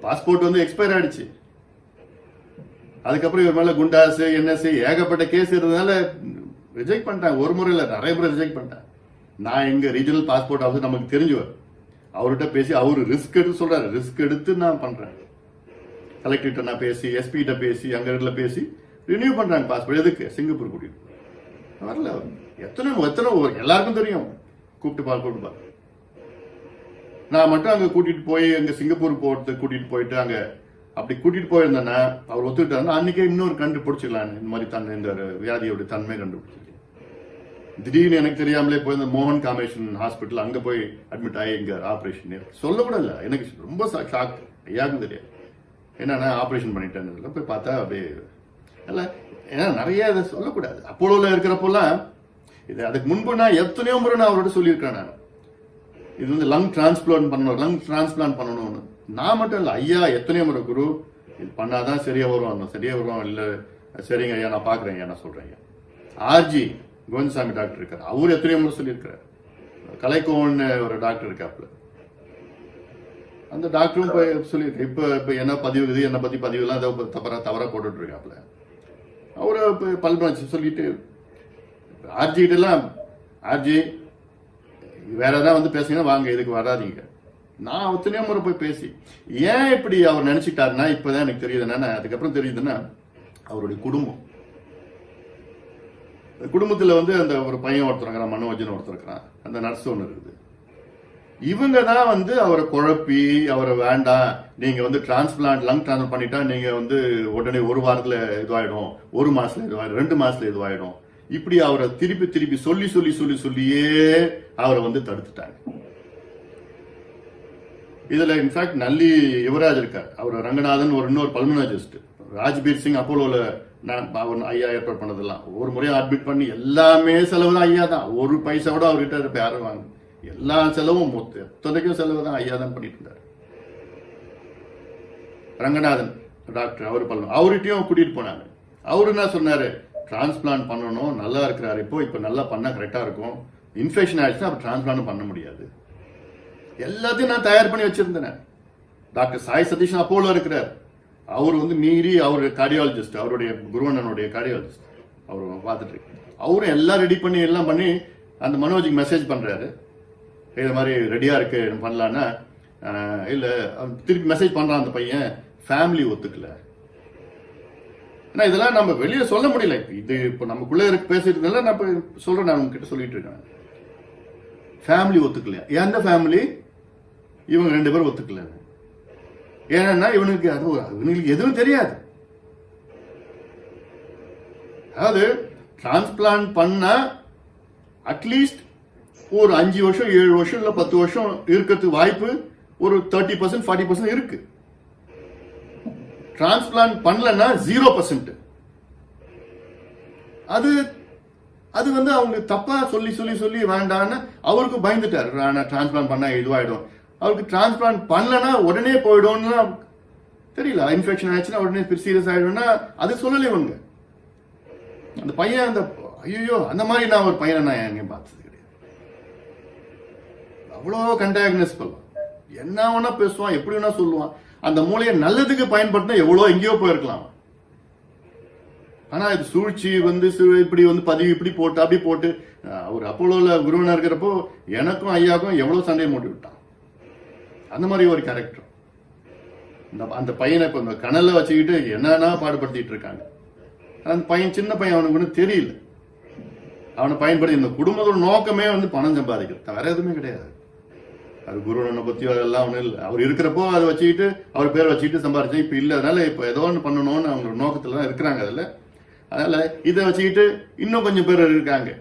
S1: பாஸ்போர்ட் எக்ஸ்பயர் ஆயிடுச்சு. அதுக்கப்புறம் இவர் மேல குண்டாஸ் என்எஸ்சி ஏகப்பட்ட கேஸ் இருந்ததுனால ரிஜெக்ட் பண்ணிட்டாங்க. ஒரு முறையில் நிறைய முறை ரிஜெக்ட் பண்ணிட்டாங்க. நான் எங்க ரீஜனல் பாஸ்போர்ட் ஆஃபீஸ் நமக்கு தெரிஞ்சவர், அவர்கிட்ட பேசி அவரு ரிஸ்க் எடுத்து சொல்றாரு, ரிஸ்க் எடுத்து நான் பண்றேன். கலெக்டர்கிட்ட நான் பேசி, எஸ்பி கிட்ட பேசி, அங்க இடத்துல பேசி ரினியூ பண்றாங்க பாஸ்போர்ட். எதுக்கு? சிங்கப்பூர் கூட்டிட்டு வரல. எத்தனை எல்லாருக்கும் தெரியும். கூப்பிட்டு நான் மட்டும் அங்க கூட்டிட்டு போய் அங்க சிங்கப்பூர் போறதுக்கு கூட்டிட்டு போயிட்டு அங்க அப்படி கூட்டிட்டு போயிருந்தேன்னா அவர் ஒத்துக்கிட்டாருன்னா அன்னைக்கே இன்னொரு கண்டுபிடிச்சிடலாம். இந்த மாதிரி இந்த வியாதியோட தன்மை கண்டுபிடிச்சிருக்கேன். திடீர்னு எனக்கு தெரியாமலே போய் இந்த மோகன் காமேஷன் ஹாஸ்பிட்டல் அங்க போய் அட்மிட் ஆகி இங்க ஆபரேஷன் சொல்ல கூட இல்லை. எனக்கு ரொம்ப ஷாக். ஐயாவுக்கும் தெரியாது. என்னன்னா ஆப்ரேஷன் பண்ணிட்டேன்னு போய் பார்த்தா அப்படியே இல்லை. ஏன்னா நிறைய இதை சொல்லக்கூடாது. அப்போலோவில் இருக்கிறப்போலாம் இது அதுக்கு முன்பு நான் எத்தனையோ முறை நான் அவரோட சொல்லியிருக்கேன். நான் இது வந்து லங் டிரான்ஸ்பிளான்ட் பண்ணணும்னு. நான் மட்டும் இல்லை, ஐயா எத்தனையோ முறை குரு இது பண்ணாதான் சரியா வரும் இல்லை சரிங்க ஐயா நான் பார்க்குறேன் ஐயா நான் சொல்கிறேன் ஐயா. ஆர்ஜி கோவிந்தசாமி டாக்டர் இருக்கார், அவர் எத்தனையோ முறை சொல்லியிருக்கிறார். கலைக்கோன்னு ஒரு டாக்டர் இருக்காப்புல, அந்த டாக்டரும் சொல்லியிருக்கேன். இப்போ என்ன பதிவு என்னை பற்றி பதிவுலாம் அதை தவறாக போட்டுட்டு இருக்காப்புல. அவரை பல்பு சொல்லிட்டு ஆர்ஜிட்டெல்லாம் ஆர்ஜி வேற ஏதாவது வந்து பேசுங்கன்னா வாங்க, இதுக்கு வராதிங்க. நான் எத்தனையோ முறை போய் பேசி ஏன் இப்படி அவர் நினைச்சிட்டாருன்னா இப்பதான் எனக்கு தெரியுது என்னன்னா, அதுக்கப்புறம் தெரியுதுன்னா அவருடைய குடும்பத்துல வந்து அந்த ஒரு பையன் ஒருத்தர் இருக்கிறான், மனோஜன் ஒருத்தர் இருக்கிறான், அந்த நர்ஸ் ஒன்று இருக்குது. இவங்க தான் வந்து அவரை குழப்பி அவரை வேண்டாம், நீங்க வந்து டிரான்ஸ்பிளான்ட் லங் டிரான்ஸ்பிளான்ட் பண்ணிட்டா நீங்க வந்து உடனே ஒரு வாரத்துல இதுவாயிடும், ஒரு மாசத்துல இதுவாயிடும், 2 மாசத்துல இதுவாயிடும், இப்படி அவரை திருப்பி சொல்லியே அவரை வந்து தடுத்துட்டாங்க. இதுல இன்ஃபேக்ட் நல்லி யுவராஜ் இருக்கார், அவர் ரங்கநாதன் ஒரு இன்னொரு பல்மனாலஜிஸ்ட், ராஜ்பீர் சிங் அப்போலோல ஐயா ஏற்பாடு பண்ணதெல்லாம் ஒரு முறையும் அட்மிட் பண்ணி எல்லாமே செலவு தான் ஐயா தான். ஒரு பைசா கூட அவர்கிட்ட யாரும் வாங்க, எல்லா செலவும் எத்தனைக்கும் செலவு தான் ஐயா தான் பண்ணிட்டு இருந்தார். ரங்கநாதன் டாக்டர் அவர் பண்ணணும், அவர்கிட்டயும் கூட்டிட்டு போனாங்க. அவரு என்ன சொன்னாரு, டிரான்ஸ்பிளான்ட் பண்ணணும், நல்லா இருக்கிறாரு, இப்போ நல்லா பண்ணா கரெக்டா இருக்கும், இன்ஃபெக்ஷன் ஆயிடுச்சுன்னா அப்ப டிரான்ஸ்பிளான்ட் பண்ண முடியாது. எல்லாத்தையும் நான் தயார் பண்ணி வச்சிருந்தேன். டாக்டர் சாய் சதீஷ் அப்போலோ இருக்கிறார், அவர் வந்து மீறி அவர் கார்டியாலஜிஸ்ட், அவருடைய குருவண்ணனுடைய கார்டியாலஜிஸ்ட், அவர் பார்த்துட்டு இருக்கு. அவரும் எல்லாம் ரெடி பண்ணி எல்லாம் பண்ணி அந்த மனோஜுக்கு மெசேஜ் பண்றாரு, இது மாதிரி ரெடியா இருக்கு பண்ணலான்னா, இல்ல திருப்பி மெசேஜ் பண்றான் அந்த பையன், ஃபேமிலி ஒத்துக்கல. ஏன்னா இதெல்லாம் நம்ம வெளியே சொல்ல முடியல. இது இப்போ நமக்குள்ள இருக்கு பேசிட்டு இருந்தால நான் சொல்றேன், நான் உங்ககிட்ட சொல்லிட்டு இருக்கேன். ஃபேமிலி ஒத்துக்கலையா? எந்த ஃபேமிலி? இவங்க 2 பேரும் ஒத்துக்கல. ஏன்னா இவனுக்கு எதுவும் தெரியாது. அதாவது டிரான்ஸ்பிளான்ட் பண்ணா அட்லீஸ்ட் ஒரு 5 வருஷம் 7 வருஷம் இல்ல 10 வருஷம் இருக்கிறதுக்கு வாய்ப்பு ஒரு 30% 40% இருக்கு. டிரான்ஸ்பிளான்ட் பண்ணலன்னா 0%. அது வந்து அவங்க தப்பா சொல்லி வேண்டான்னு அவருக்கு பயந்துட்டாரு. டிரான்ஸ்பிளான்ட் பண்ணா இதுவாயிடும், அவருக்கு டிரான்ஸ்பிளான்ட் பண்ணலன்னா உடனே போயிடும்னு தெரியல, இன்ஃபெக்ஷன் ஆயிடுச்சுன்னா உடனே சீரியஸ் ஆயிடும்னா அது சொல்லல இவங்க. அந்த பையன் அந்த ஐயோ அந்த மாதிரி நான் ஒரு பையனை நான் எங்கேயும் பார்த்தது கிடையாது. அவ்வளோ கண்டாக்னஸ் பண்ணுவான், என்ன வேணா பேசுவான், எப்படி வேணா சொல்லுவான். அந்த மூளையை நல்லதுக்கு பயன்படுத்தினா எவ்வளோ எங்கேயோ போயிருக்கலாம். ஆனா இது சூழ்ச்சி வந்து இப்படி வந்து பதிவு இப்படி போட்டு அப்படி போட்டு, அவர் அப்போலோல குருவனா இருக்கிறப்போ எனக்கும் ஐயாவுக்கும் எவ்வளவு சண்டையை மூட்டி விட்டான். அந்த மாதிரி ஒரு கேரக்டர். அந்த பையனை இப்ப இந்த கனல்ல வச்சுக்கிட்டு என்னன்னா பாடுபடுத்திட்டு இருக்காங்க. அந்த பையன் சின்ன பையன், அவனுக்கு ஒன்றும் தெரியல. அவனை பயன்படுத்தி இந்த குடும்பத்தோட நோக்கமே வந்து பணம் சம்பாதிக்கிறது, வேற எதுவுமே கிடையாது. அது குருவனை பத்தியோ அதெல்லாம் ஒன்றும் இல்லை. அவர் இருக்கிறப்போ அதை வச்சுக்கிட்டு அவர் பேர் வச்சுக்கிட்டு சம்பாதிச்சேன். இப்ப இல்லை, அதனால இப்ப ஏதோ ஒன்று பண்ணணும்னு அவங்க நோக்கத்துல தான் இருக்கிறாங்க. அதுல அதனால இதை வச்சுக்கிட்டு இன்னும் கொஞ்சம் பேர் இருக்காங்க.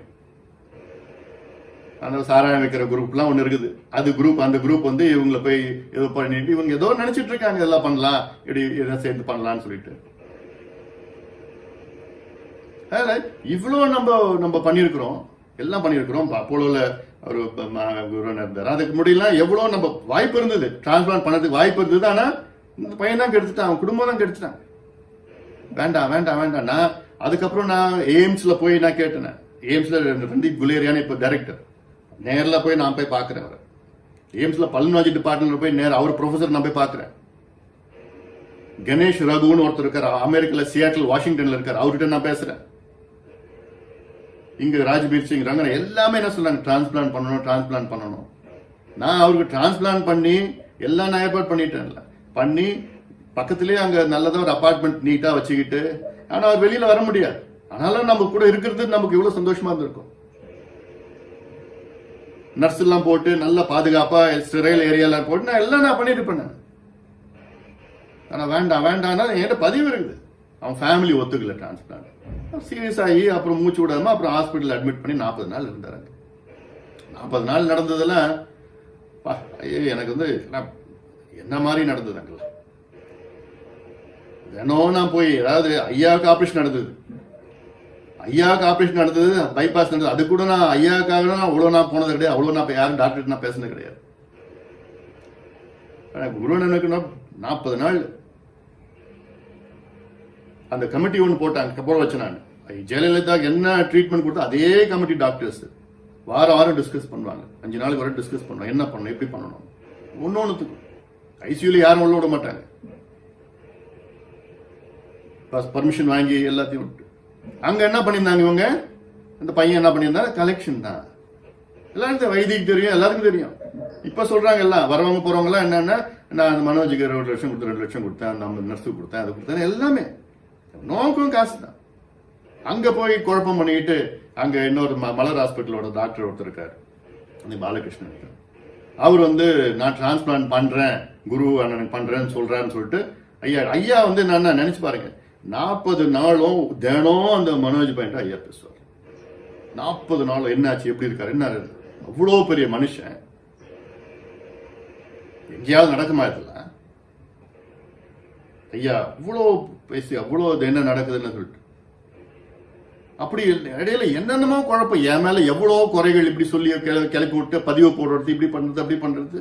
S1: அந்த சாராயம் வைக்கிற குரூப்லாம் ஒன்று இருக்குது. அந்த குரூப் வந்து இவங்களை போய் ஏதோ பண்ணிட்டு இவங்க ஏதோ நினைச்சிட்டு இருக்காங்க, இதெல்லாம் பண்ணலாம், இப்படி எதை சேர்ந்து பண்ணலாம்னு சொல்லிட்டு. அதனால இவ்வளோ நம்ம பண்ணியிருக்கிறோம், எல்லாம் பண்ணியிருக்கிறோம். அப்போலோல ஒரு குருவன் இருந்தார், அதுக்கு முடியலாம் எவ்வளோ நம்ம வாய்ப்பு இருந்தது, டிரான்ஸ்பிளான்ட் பண்ணதுக்கு வாய்ப்பு இருந்தது. ஆனா இந்த பையன் தான் கெடுத்துட்டான், அவன் குடும்பம் தான் கெடுத்துட்டான். வேண்டாம். நான் அதுக்கப்புறம் நான் எய்ம்ஸ்ல போய் நான் கேட்டேன். எய்ம்ஸ்ல ரந்தீப் குலேரியான்னு இப்ப டைரக்டர், நேர்ல போய் நான் போய் பாக்குறேன். அவர் எய்ம்ஸ்ல பல்மனாலஜி டிபார்ட்மெண்ட்ல போய் அவர் ப்ரொஃபசர் நான் போய் பாக்குறேன். கணேஷ் ரகுன்னு ஒருத்தர் இருக்கார், அமெரிக்கால சியாட்டில் வாஷிங்டன்ல இருக்கார், அவர்கிட்ட நான் பேசுறேன். இங்க ராஜ்பீர் சிங் ரங்கன் எல்லாமே என்ன சொல்றாங்க, டிரான்ஸ்பிளான்ட் பண்ணணும். நான் அவருக்கு டிரான்ஸ்பிளான்ட் பண்ணி எல்லாம் நான் ஏற்பாடு பண்ணிட்டேன்ல, பண்ணி பக்கத்திலேயே அங்க நல்லதா ஒரு அபார்ட்மெண்ட் நீட்டா வச்சுக்கிட்டு, ஆனா அவர் வெளியில வர முடியாது. ஆனாலும் நம்ம கூட இருக்கிறது நமக்கு இவ்வளவு சந்தோஷமா இருந்திருக்கும். நர்ஸ் எல்லாம் போட்டு நல்ல பாதுகாப்பா ஸ்டெரைல் ஏரியால போட்டு நான் எல்லாம் நான் பண்ணிட்டு பண்ணேன். ஆனா வேண்டாம் என்கிட்ட பதிவு இருக்குது. அவன் ஃபேமிலி ஒத்துக்கல டிரான்ஸ்பிளான்ட். சீரியஸ் ஆகி அப்புறம் மூச்சு விடாம அப்புறம் ஹாஸ்பிட்டல் அட்மிட் பண்ணி 40 நாள் இருந்தாரு. 40 நாள் நடந்ததெல்லாம் எனக்கு வந்து என்ன மாதிரி நடந்ததுங்களா. தினம் நான் போய், அதாவது ஐயாவுக்கு ஆப்ரேஷன் நடந்தது, பைபாஸ் நடந்தது. அது கூட நான் ஐயாவுக்காக அவ்வளோ நான் போனது கிடையாது. அவ்வளோ நான் யாரும் டாக்டர் நான் பேசுனது கிடையாது. குருவண்ணனுக்கு 40 நாள் அந்த கமிட்டி ஒன்று போட்டாங்க, போட வச்சேன் நான். ஜெயலலிதா என்ன ட்ரீட்மெண்ட் கொடுத்தா அதே கமிட்டி டாக்டர்ஸ் வாரம் டிஸ்கஸ் பண்ணுவாங்க. 5 நாளுக்கு வரை டிஸ்கஸ் பண்ணுவாங்க, என்ன பண்ணணும், எப்படி பண்ணணும். ஒன்னொன்னுத்துக்கு ஐசியூல யாரும் உள்ள விட மாட்டாங்க, பர்மிஷன் வாங்கி எல்லாத்தையும் விட்டு. அங்க என்ன பண்ணியிருந்தாங்க இவங்க, அந்த பையன் என்ன பண்ணியிருந்தாங்க, கலெக்ஷன் தான். எல்லாருக்கும் வைத்திக்கு தெரியும், எல்லாருக்கும் தெரியும். இப்ப சொல்றாங்க எல்லாம் வரவங்க போறவங்க எல்லாம் என்னன்னா, நான் அந்த மனோஜுக்கு 1 லட்சம் கொடுத்தேன், 2 லட்சம் கொடுத்தேன், அந்த 50 நர்ஸுக்கு கொடுத்தேன், அது கொடுத்தேன், எல்லாமே நோக்கம் காசு தான். அங்க போய் குழப்பம் பண்ணிக்கிட்டு, அங்க இன்னொரு மலர் ஹாஸ்பிட்டலோட டாக்டர் ஒருத்தர் இருக்காரு, அந்த பாலகிருஷ்ணன். அவர் நான் டிரான்ஸ்பிளான்ட் பண்றேன், குரு அண்ணனுக்கு பண்றேன்னு சொல்றான்னு சொல்லிட்டு ஐயா நான் நினைச்சு பாருங்க, 40 நாளும் தினம் அந்த மனோஜ் பையன் ஐயா பேசுவார். 40 நாளும் என்னாச்சு, எப்படி இருக்காரு, என்ன அவ்வளோ பெரிய மனுஷன், எங்கேயாவது நடக்குமா இதெல்லாம்? ஐயா அவ்வளோ பேசி அவ்வளோ என்ன நடக்குதுன்னு சொல்லிட்டு, அப்படி இடையில என்னென்னமோ குழப்பம், என் மேல எவ்வளோ குறைகள் இப்படி சொல்லி கிளப்பி விட்டு பதிவு போடுறது, இப்படி பண்றது அப்படி பண்றது.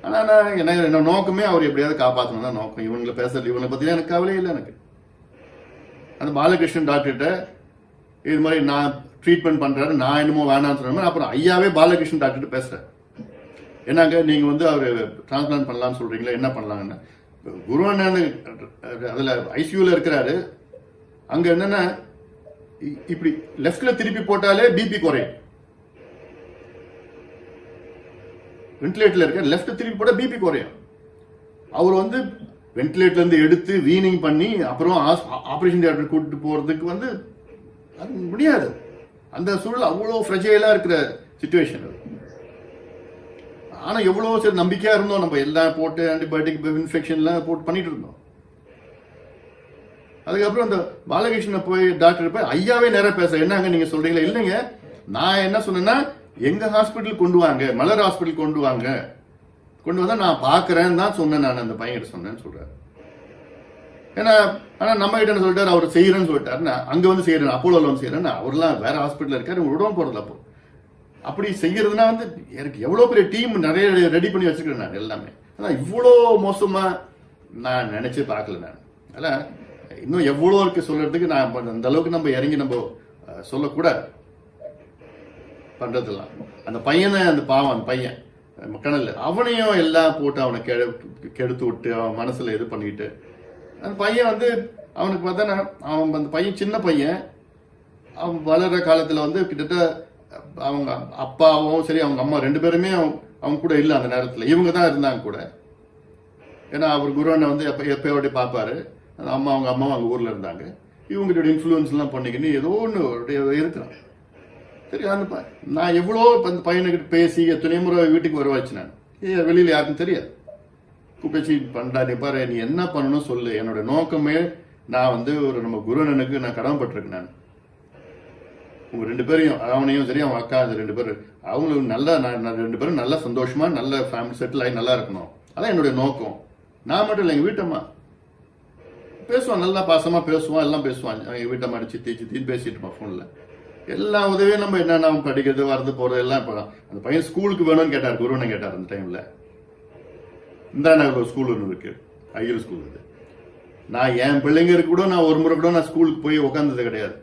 S1: ஆனா நான் என்ன நோக்கமே அவர் எப்படியாவது காப்பாற்றணும் தான் நோக்கம். இவங்களை பேசுறது, இவங்களை பத்தி எனக்கு கவலையே இல்லை. எனக்கு அந்த பாலகிருஷ்ணன் டாக்டர்கிட்ட இது மாதிரி நான் ட்ரீட்மெண்ட் பண்றாரு, நான் என்னமோ வேணாம்னு சொன்ன. அப்புறம் ஐயாவே பாலகிருஷ்ணன் டாக்டர் பேசுறேன், என்னங்க நீங்க அவரு டிரான்ஸ்பிளான்ட் பண்ணலாம்னு சொல்றீங்களா, என்ன பண்ணலாங்கன்னு. குரு அண்ணன் அதுல ஐசியூல இருக்கிறாரு. அங்க என்னன்னா, இப்படி லெப்ட்ல திருப்பி போட்டாலே பிபி குறையும். வென்டிலேட்டர்ல இருக்க லெப்ட் திருப்பி போட்டா பிபி குறையும். அவர் வென்டிலேட்டர்ல இருந்து எடுத்து வீனிங் பண்ணி அப்புறம் ஆபரேஷன் தியேட்டர் கூட்டிட்டு போறதுக்கு அது முடியாது. அந்த சூழல் அவ்வளவு ஃப்ரெஜைலா இருக்கிற சிச்சுவேஷன். ஆனா எவ்வளவு சரி நம்பிக்கையா இருந்தோம், நம்ம எல்லாம் போட்டு ஆன்டிபயோட்டிக் இன்ஃபெக்ஷன் எல்லாம் போட்டு பண்ணிட்டு இருந்தோம். அதுக்கப்புறம் அந்த பாலகிருஷ்ண போய் டாக்டர் போய் ஐயாவே நேரம் பேச, என்னங்க நீங்க சொல்றீங்களா? இல்லைங்க, நான் என்ன சொன்னேன்னா, எங்க ஹாஸ்பிட்டல் கொண்டு வாங்க, மலர் ஹாஸ்பிட்டல் கொண்டு வாங்க, கொண்டு வந்தா நான் பாக்குறேன்னு தான் சொன்னேன். நான் அந்த பையன் சொன்னேன்னு சொல்றாரு. ஏன்னா ஆனா நம்ம கிட்ட என்ன சொல்லிட்டாரு, அவர் செய்யறேன்னு சொல்லிட்டாரு. அங்க செய்யறேன், அப்போலோல செய்யறேன். அவர்லாம் வேற ஹாஸ்பிட்டல் இருக்காரு, விடவும் போறது. அப்போ அப்படி செய்யறதுனா எனக்கு எவ்வளவு பெரிய டீம் நிறைய ரெடி பண்ணி வச்சுக்கிறேன் நான் எல்லாமே. ஆனா இவ்வளோ மோசமா நான் நினைச்சு பார்க்கல. நான் அதனால இன்னும் எவ்வளோ இருக்கு சொல்றதுக்கு. நான் அந்த அளவுக்கு நம்ம இறங்கி நம்ம சொல்லக்கூடாது பண்றதெல்லாம். அந்த பையனை, அந்த பாவம் அந்த பையன் மக்கள் அவனையும் எல்லாம் போட்டு அவனை கெடுத்து விட்டு அவன் மனசுல இது பண்ணிட்டு, அந்த பையன் அவனுக்கு பார்த்தா அவன் அந்த பையன் சின்ன பையன், அவன் வளர்ற காலத்துல கிட்டத்தட்ட அவங்க அப்பாவும் சரி அவங்க அம்மா 2 பேருமே அவங்க கூட இல்லை அந்த நேரத்தில். இவங்க தான் இருந்தாங்க கூட. ஏன்னா அவர் குருவனை எப்பயோட பார்ப்பாரு. அந்த அவங்க அம்மாவும் அவங்க ஊர்ல இருந்தாங்க. இவங்களோட இன்ஃபுளுன்ஸ் எல்லாம் பண்ணிக்கின்னு ஏதோ ஒன்று இருக்கிறான். சரி, நான் எவ்வளோ அந்த பையனுக்கிட்ட பேசி எத்தனை முறை வீட்டுக்கு வர வச்சு. நான் வெளியில யாருக்கும் தெரியாது. கூப்பிச்சு பண்றா, நீ பாரு, நீ என்ன பண்ணணும் சொல்லு. என்னோட நோக்கமே நான் ஒரு நம்ம குருவனனுக்கு நான் கடமைப்பட்டிருக்கேன். நான் உங்க 2 பேரையும், அவனையும் சரி அவன் அக்கா, அந்த 2 பேரும் அவங்களுக்கு நல்லா, நான் 2 பேரும் நல்லா சந்தோஷமா நல்ல ஃபேமிலி செட்டில் ஆகி நல்லா இருக்கணும். அதான் என்னுடைய நோக்கம். நான் மட்டும் இல்லை, எங்க வீட்டம்மா பேசுவான், நல்லா பாசமா பேசுவான், எல்லாம் பேசுவான். எங்க வீட்டம்மா சித்தின்னு பேசிட்டு இருப்பான் போன்ல. எல்லா உதவியும் நம்ம என்னென்ன படிக்கிறது வரது போறது எல்லாம். இப்போ அந்த பையன் ஸ்கூலுக்கு வேணும்னு கேட்டார், குருவனை கேட்டார் அந்த டைம்ல. இந்த நகர் ஸ்கூல் ஒன்று இருக்கு, ஐயர் ஸ்கூல். நான் என் பிள்ளைங்க கூட நான் ஒரு முறை கூட நான் ஸ்கூலுக்கு போய் உட்காந்தது கிடையாது.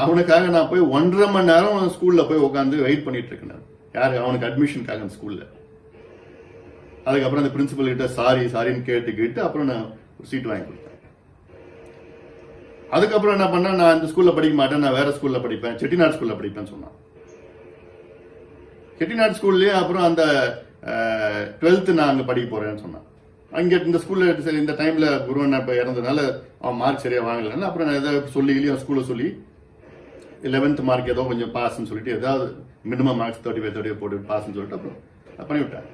S1: அவனுக்காக நான் போய் 1.5 மணி நேரம் ஸ்கூல்ல போய் உட்காந்து வெயிட் பண்ணிட்டு இருக்கேன். யாரு? அவனுக்கு அட்மிஷனுக்காக ஸ்கூல்ல. அதுக்கப்புறம் அந்த பிரின்சிபல் கிட்ட சாரின்னு கேட்டுக்கிட்டு அப்புறம் நான் ஒரு சீட் வாங்கி கொடுத்தேன். அதுக்கப்புறம் என்ன பண்ண, நான் இந்த ஸ்கூல்ல படிக்க மாட்டேன், நான் வேற ஸ்கூல்ல படிப்பேன், செட்டிநாடு ஸ்கூல்ல படிப்பேன்னு சொன்னான். செட்டிநாடு ஸ்கூல்லயே அப்புறம் அந்த 12th நான் அங்க படிக்க போறேன்னு சொன்னான். அங்க இந்த ஸ்கூல்ல இந்த டைம்ல குருவன் இப்ப இறந்ததுனால அவன் மார்க் சரியா வாங்கல. அப்புறம் நான் ஏதாவது சொல்லி ஸ்கூல்ல சொல்லி 11th மார்க் ஏதோ கொஞ்சம் பாஸ்ன்னு சொல்லிட்டு, ஏதாவது மினிமம் மார்க்ஸ் 35 போட்டு பாஸ்ன்னு சொல்லிட்டு அப்புறம் பண்ணிவிட்டேன்.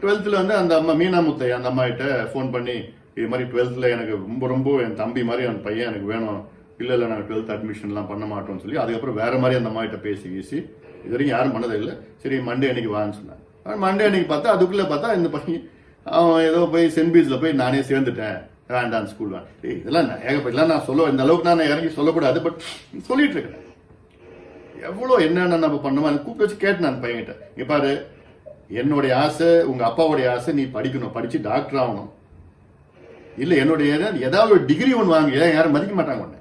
S1: 12th அந்த அம்மா மீனாமுத்தை அந்த அம்மா கிட்ட போன் பண்ணி, இது மாதிரி 12th எனக்கு ரொம்ப என் தம்பி மாதிரி அந்த பையன் எனக்கு வேணும், இல்ல நாங்கள் 12th அட்மிஷன்லாம் பண்ண மாட்டோம்னு சொல்லி அதுக்கப்புறம் வேற மாதிரி அந்த அம்மா கிட்ட பேசி இது வரைக்கும் யாரும் பண்ணதே இல்லை. சரி, மண்டே அன்னைக்கு வான்னு சொன்னாங்க. மண்டே அன்னைக்கு பார்த்தா அதுக்குள்ள பார்த்தா இந்த பையன் அவன் ஏதோ போய் சென்ட் பீஸ்ல போய் நானே சேர்ந்துட்டேன், வேண்டாம் ஸ்கூல் இதெல்லாம் ஏகப்பட்டலாம் நான் சொல்ல, இந்த அளவுக்கு நான் இறங்கி சொல்லக்கூடாது, பட் சொல்லிட்டு இருக்கேன். எவ்வளோ என்னென்ன நம்ம பண்ணுவோம் கூப்பிட்டு வச்சு கேட்டேன் அந்த பையன்கிட்ட, இங்க பாரு என்னுடைய ஆசை உங்க அப்பாவுடைய ஆசை நீ படிக்கணும், படிச்சு டாக்டர் ஆகணும், இல்ல என்னுடைய ஏதாவது ஒரு டிகிரி ஒன்று வாங்க, யாரும் மதிக்க மாட்டாங்க, ஒன்று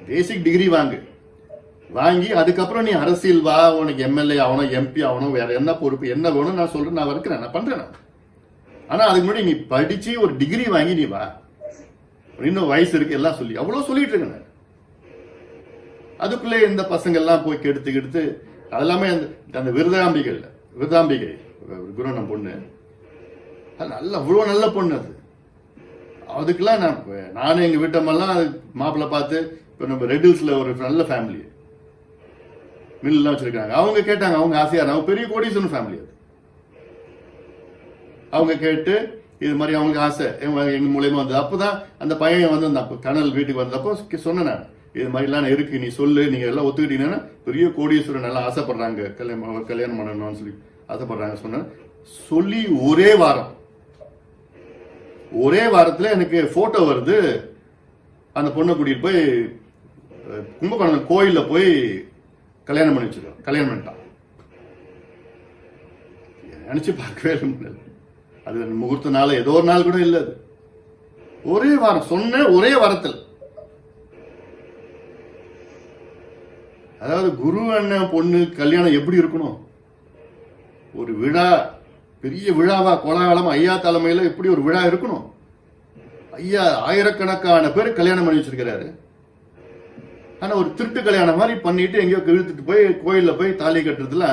S1: பேசிக் டிகிரி வாங்கி அதுக்கப்புறம் நீ அரசியல் வா, உனக்கு எம்எல்ஏ ஆகணும், எம்பி ஆகணும், வேற என்ன பொறுப்பு என்ன வேணும் நான் சொல்றேன், நான் இருக்கிறேன், நான் பண்றேன். ஆனா அதுக்கு முன்னாடி நீ படிச்சு ஒரு டிகிரி வாங்கி நீ வா, இன்னும் வயசு இருக்கு எல்லாம் சொல்லி அவ்வளவு சொல்லிட்டு இருக்கேன். அதுக்குள்ளே இந்த பசங்க எல்லாம் போய் கெடுத்து அதெல்லாமே அந்த விருதாம்பிகை குருவனம் பொண்ணு, அது நல்ல அவ்வளவு நல்ல பொண்ணு. அதுக்கெல்லாம் நானும் எங்க வீட்டம்மெல்லாம் மாப்பிள்ளை பார்த்து, இப்ப நம்ம ரெட்டில்ஸ்ல ஒரு நல்ல ஃபேமிலி மில்லாம் வச்சிருக்காங்க, அவங்க கேட்டாங்க, அவங்க ஆசையா அவங்க பெரிய கோடீஸ்வரன் ஃபேமிலி, அது அவங்க கேட்டு இது மாதிரி அவங்களுக்கு ஆசை எங்க மூலியமா வந்தது. அப்பதான் அந்த பையன் வந்து அந்த கனல் வீட்டுக்கு வந்தப்போ சொன்னேன், இது மாதிரிலாம் இருக்கு, நீ சொல்லு, நீங்க எல்லாம் ஒத்துக்கிட்டீங்கன்னா பெரிய கோடீஸ்வரன் நல்லா ஆசைப்படுறாங்க, கல்யாணம் பண்ணணும்னு சொல்லி ஆசைப்படுறாங்க சொன்னேன். சொல்லி ஒரே வாரத்துல எனக்கு போட்டோ வருது, அந்த பொண்ணை கூட்டிட்டு போய் கும்பகோணம் கோயில்ல போய் கல்யாணம் பண்ணிட்டான். நினைச்சு பார்க்கவே முடியல. அது முகூர்த்த நாள் ஏதோ ஒரு நாள் கூட இல்ல, அது ஒரே வாரம் சொன்ன ஒரே வாரத்தில். அதாவது குரு அண்ணன் பொண்ணு கல்யாணம் எப்படி இருக்கணும், ஒரு விழா, பெரிய விழாவா கோலாகலமா ஐயா தலைமையில எப்படி ஒரு விழா இருக்கணும். ஐயா ஆயிரக்கணக்கான பேர் கல்யாணம் பண்ணி வச்சிருக்கிறாரு. ஆனா ஒரு திருட்டு கல்யாணம் மாதிரி பண்ணிட்டு எங்கேயோ இழுத்துட்டு போய் கோயில்ல போய் தாலி கட்டுறதுல,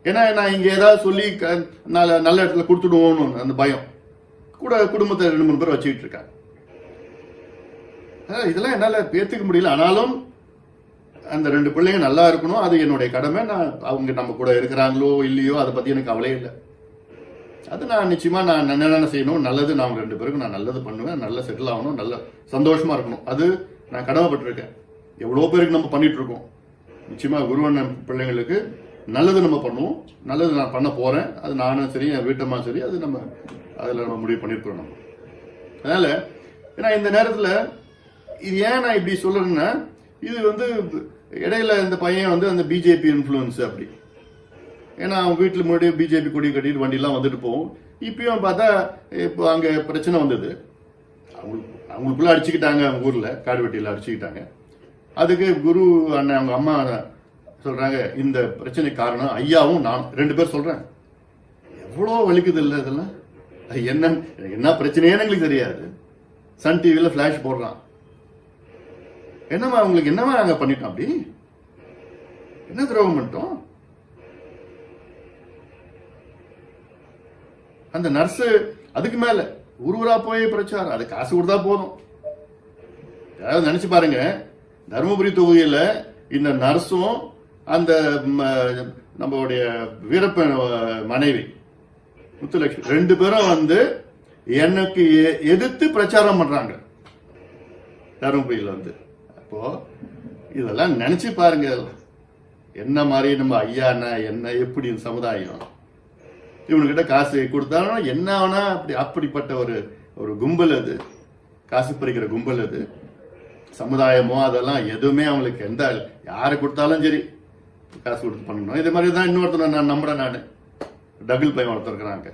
S1: ஏன்னா நான் இங்க ஏதாவது சொல்லி நல்ல இடத்துல கொடுத்துடுவோம்னு அந்த பயம் கூட குடும்பத்தை 2-3 பேர் வச்சுக்கிட்டு இருக்காங்க. இதெல்லாம் என்னால ஏத்துக்க முடியல. ஆனாலும் அந்த 2 பிள்ளைங்க நல்லா இருக்கணும், அது என்னுடைய கடமை. நான் அவங்க நம்ம கூட இருக்கிறாங்களோ இல்லையோ அதை பத்தி எனக்கு கவலையே இல்லை. அது நான் நிச்சயமா நான் என்ன செய்யணும், நல்லது, நான் 2 பேருக்கும் நான் நல்லது பண்ணுவேன், நல்ல செட்டில் ஆகணும், நல்ல சந்தோஷமா இருக்கணும், அது நான் கடமைப்பட்டிருக்கேன். எவ்வளவு பேருக்கு நம்ம பண்ணிட்டு இருக்கோம். நிச்சயமா குருவண்ணன் பிள்ளைங்களுக்கு நல்லது நம்ம பண்ணுவோம், நல்லது நான் பண்ண போறேன். அது நானும் சரி, என் வீட்டம்மா சரி, அது அதுல நம்ம முடிவு பண்ணிருக்கிறோம் நம்ம. அதனால ஏன்னா இந்த நேரத்துல இது ஏன் நான் இப்படி சொல்றேன்னா, இது வந்து இடையில இந்த பையன் வந்து அந்த பிஜேபி இன்ஃபுளுன்ஸ் அப்படி, ஏன்னா அவங்க வீட்டுல முன்னாடி பிஜேபி கொடி கட்டிட்டு வண்டிலாம் வந்துட்டு போகும். இப்பயும் பார்த்தா இப்போ அங்க பிரச்சனை வந்தது, அவங்களுக்குள்ள அடிச்சுக்கிட்டாங்க, அவங்க ஊர்ல காடுவெட்டியில அடிச்சுக்கிட்டாங்க. அதுக்கு குரு அண்ணன் அவங்க அம்மா சொல்றாங்க, இந்த பிரச்சனை காரணம் ஐயாவும் நான் 2 பேர் சொல்றேன். எவ்வளவு வலிக்குது இல்ல இதெல்லாம், என்ன பிரச்சனையே எங்களுக்கு தெரியாது. சன் டிவில பிளாஷ் போடுறான், என்னமா உங்களுக்கு என்னமா நாங்க பண்ணிட்டோம், அப்படி என்ன துரோகம் பண்ணிட்டோம். அந்த நர்ஸ் அதுக்கு மேல ஊரா போய் பிரச்சாரம், அது காசு கொடுத்தா போதும். அதாவது நினைச்சு பாருங்க, தருமபுரி தொகுதியில இந்த நர்ஸும் அந்த நம்மளுடைய வீரப்பன் மனைவி முத்துலட்சுமி 2 பேரும் வந்து எனக்கு எதிர்த்து பிரச்சாரம் பண்றாங்க தருமபுரியில வந்து. அப்போ இதெல்லாம் நினைச்சு பாருங்க, என்ன மாதிரி நம்ம ஐயா என்ன எப்படி சமுதாயம் இவனுக்கிட்ட காசு கொடுத்தாலும் என்ன ஆனா அப்படிப்பட்ட ஒரு கும்பல், அது காசு பறிக்கிற கும்பல். அது சமுதாயமோ அதெல்லாம் எதுவுமே அவங்களுக்கு எந்த, யாரு கொடுத்தாலும் சரி காசு கொடுத்து பண்ணணும். இதே மாதிரி தான் இன்னொருத்தர் நான் நம்புறேன், நான் டபுள் பையன் ஒருத்தர் இருக்கிறாங்க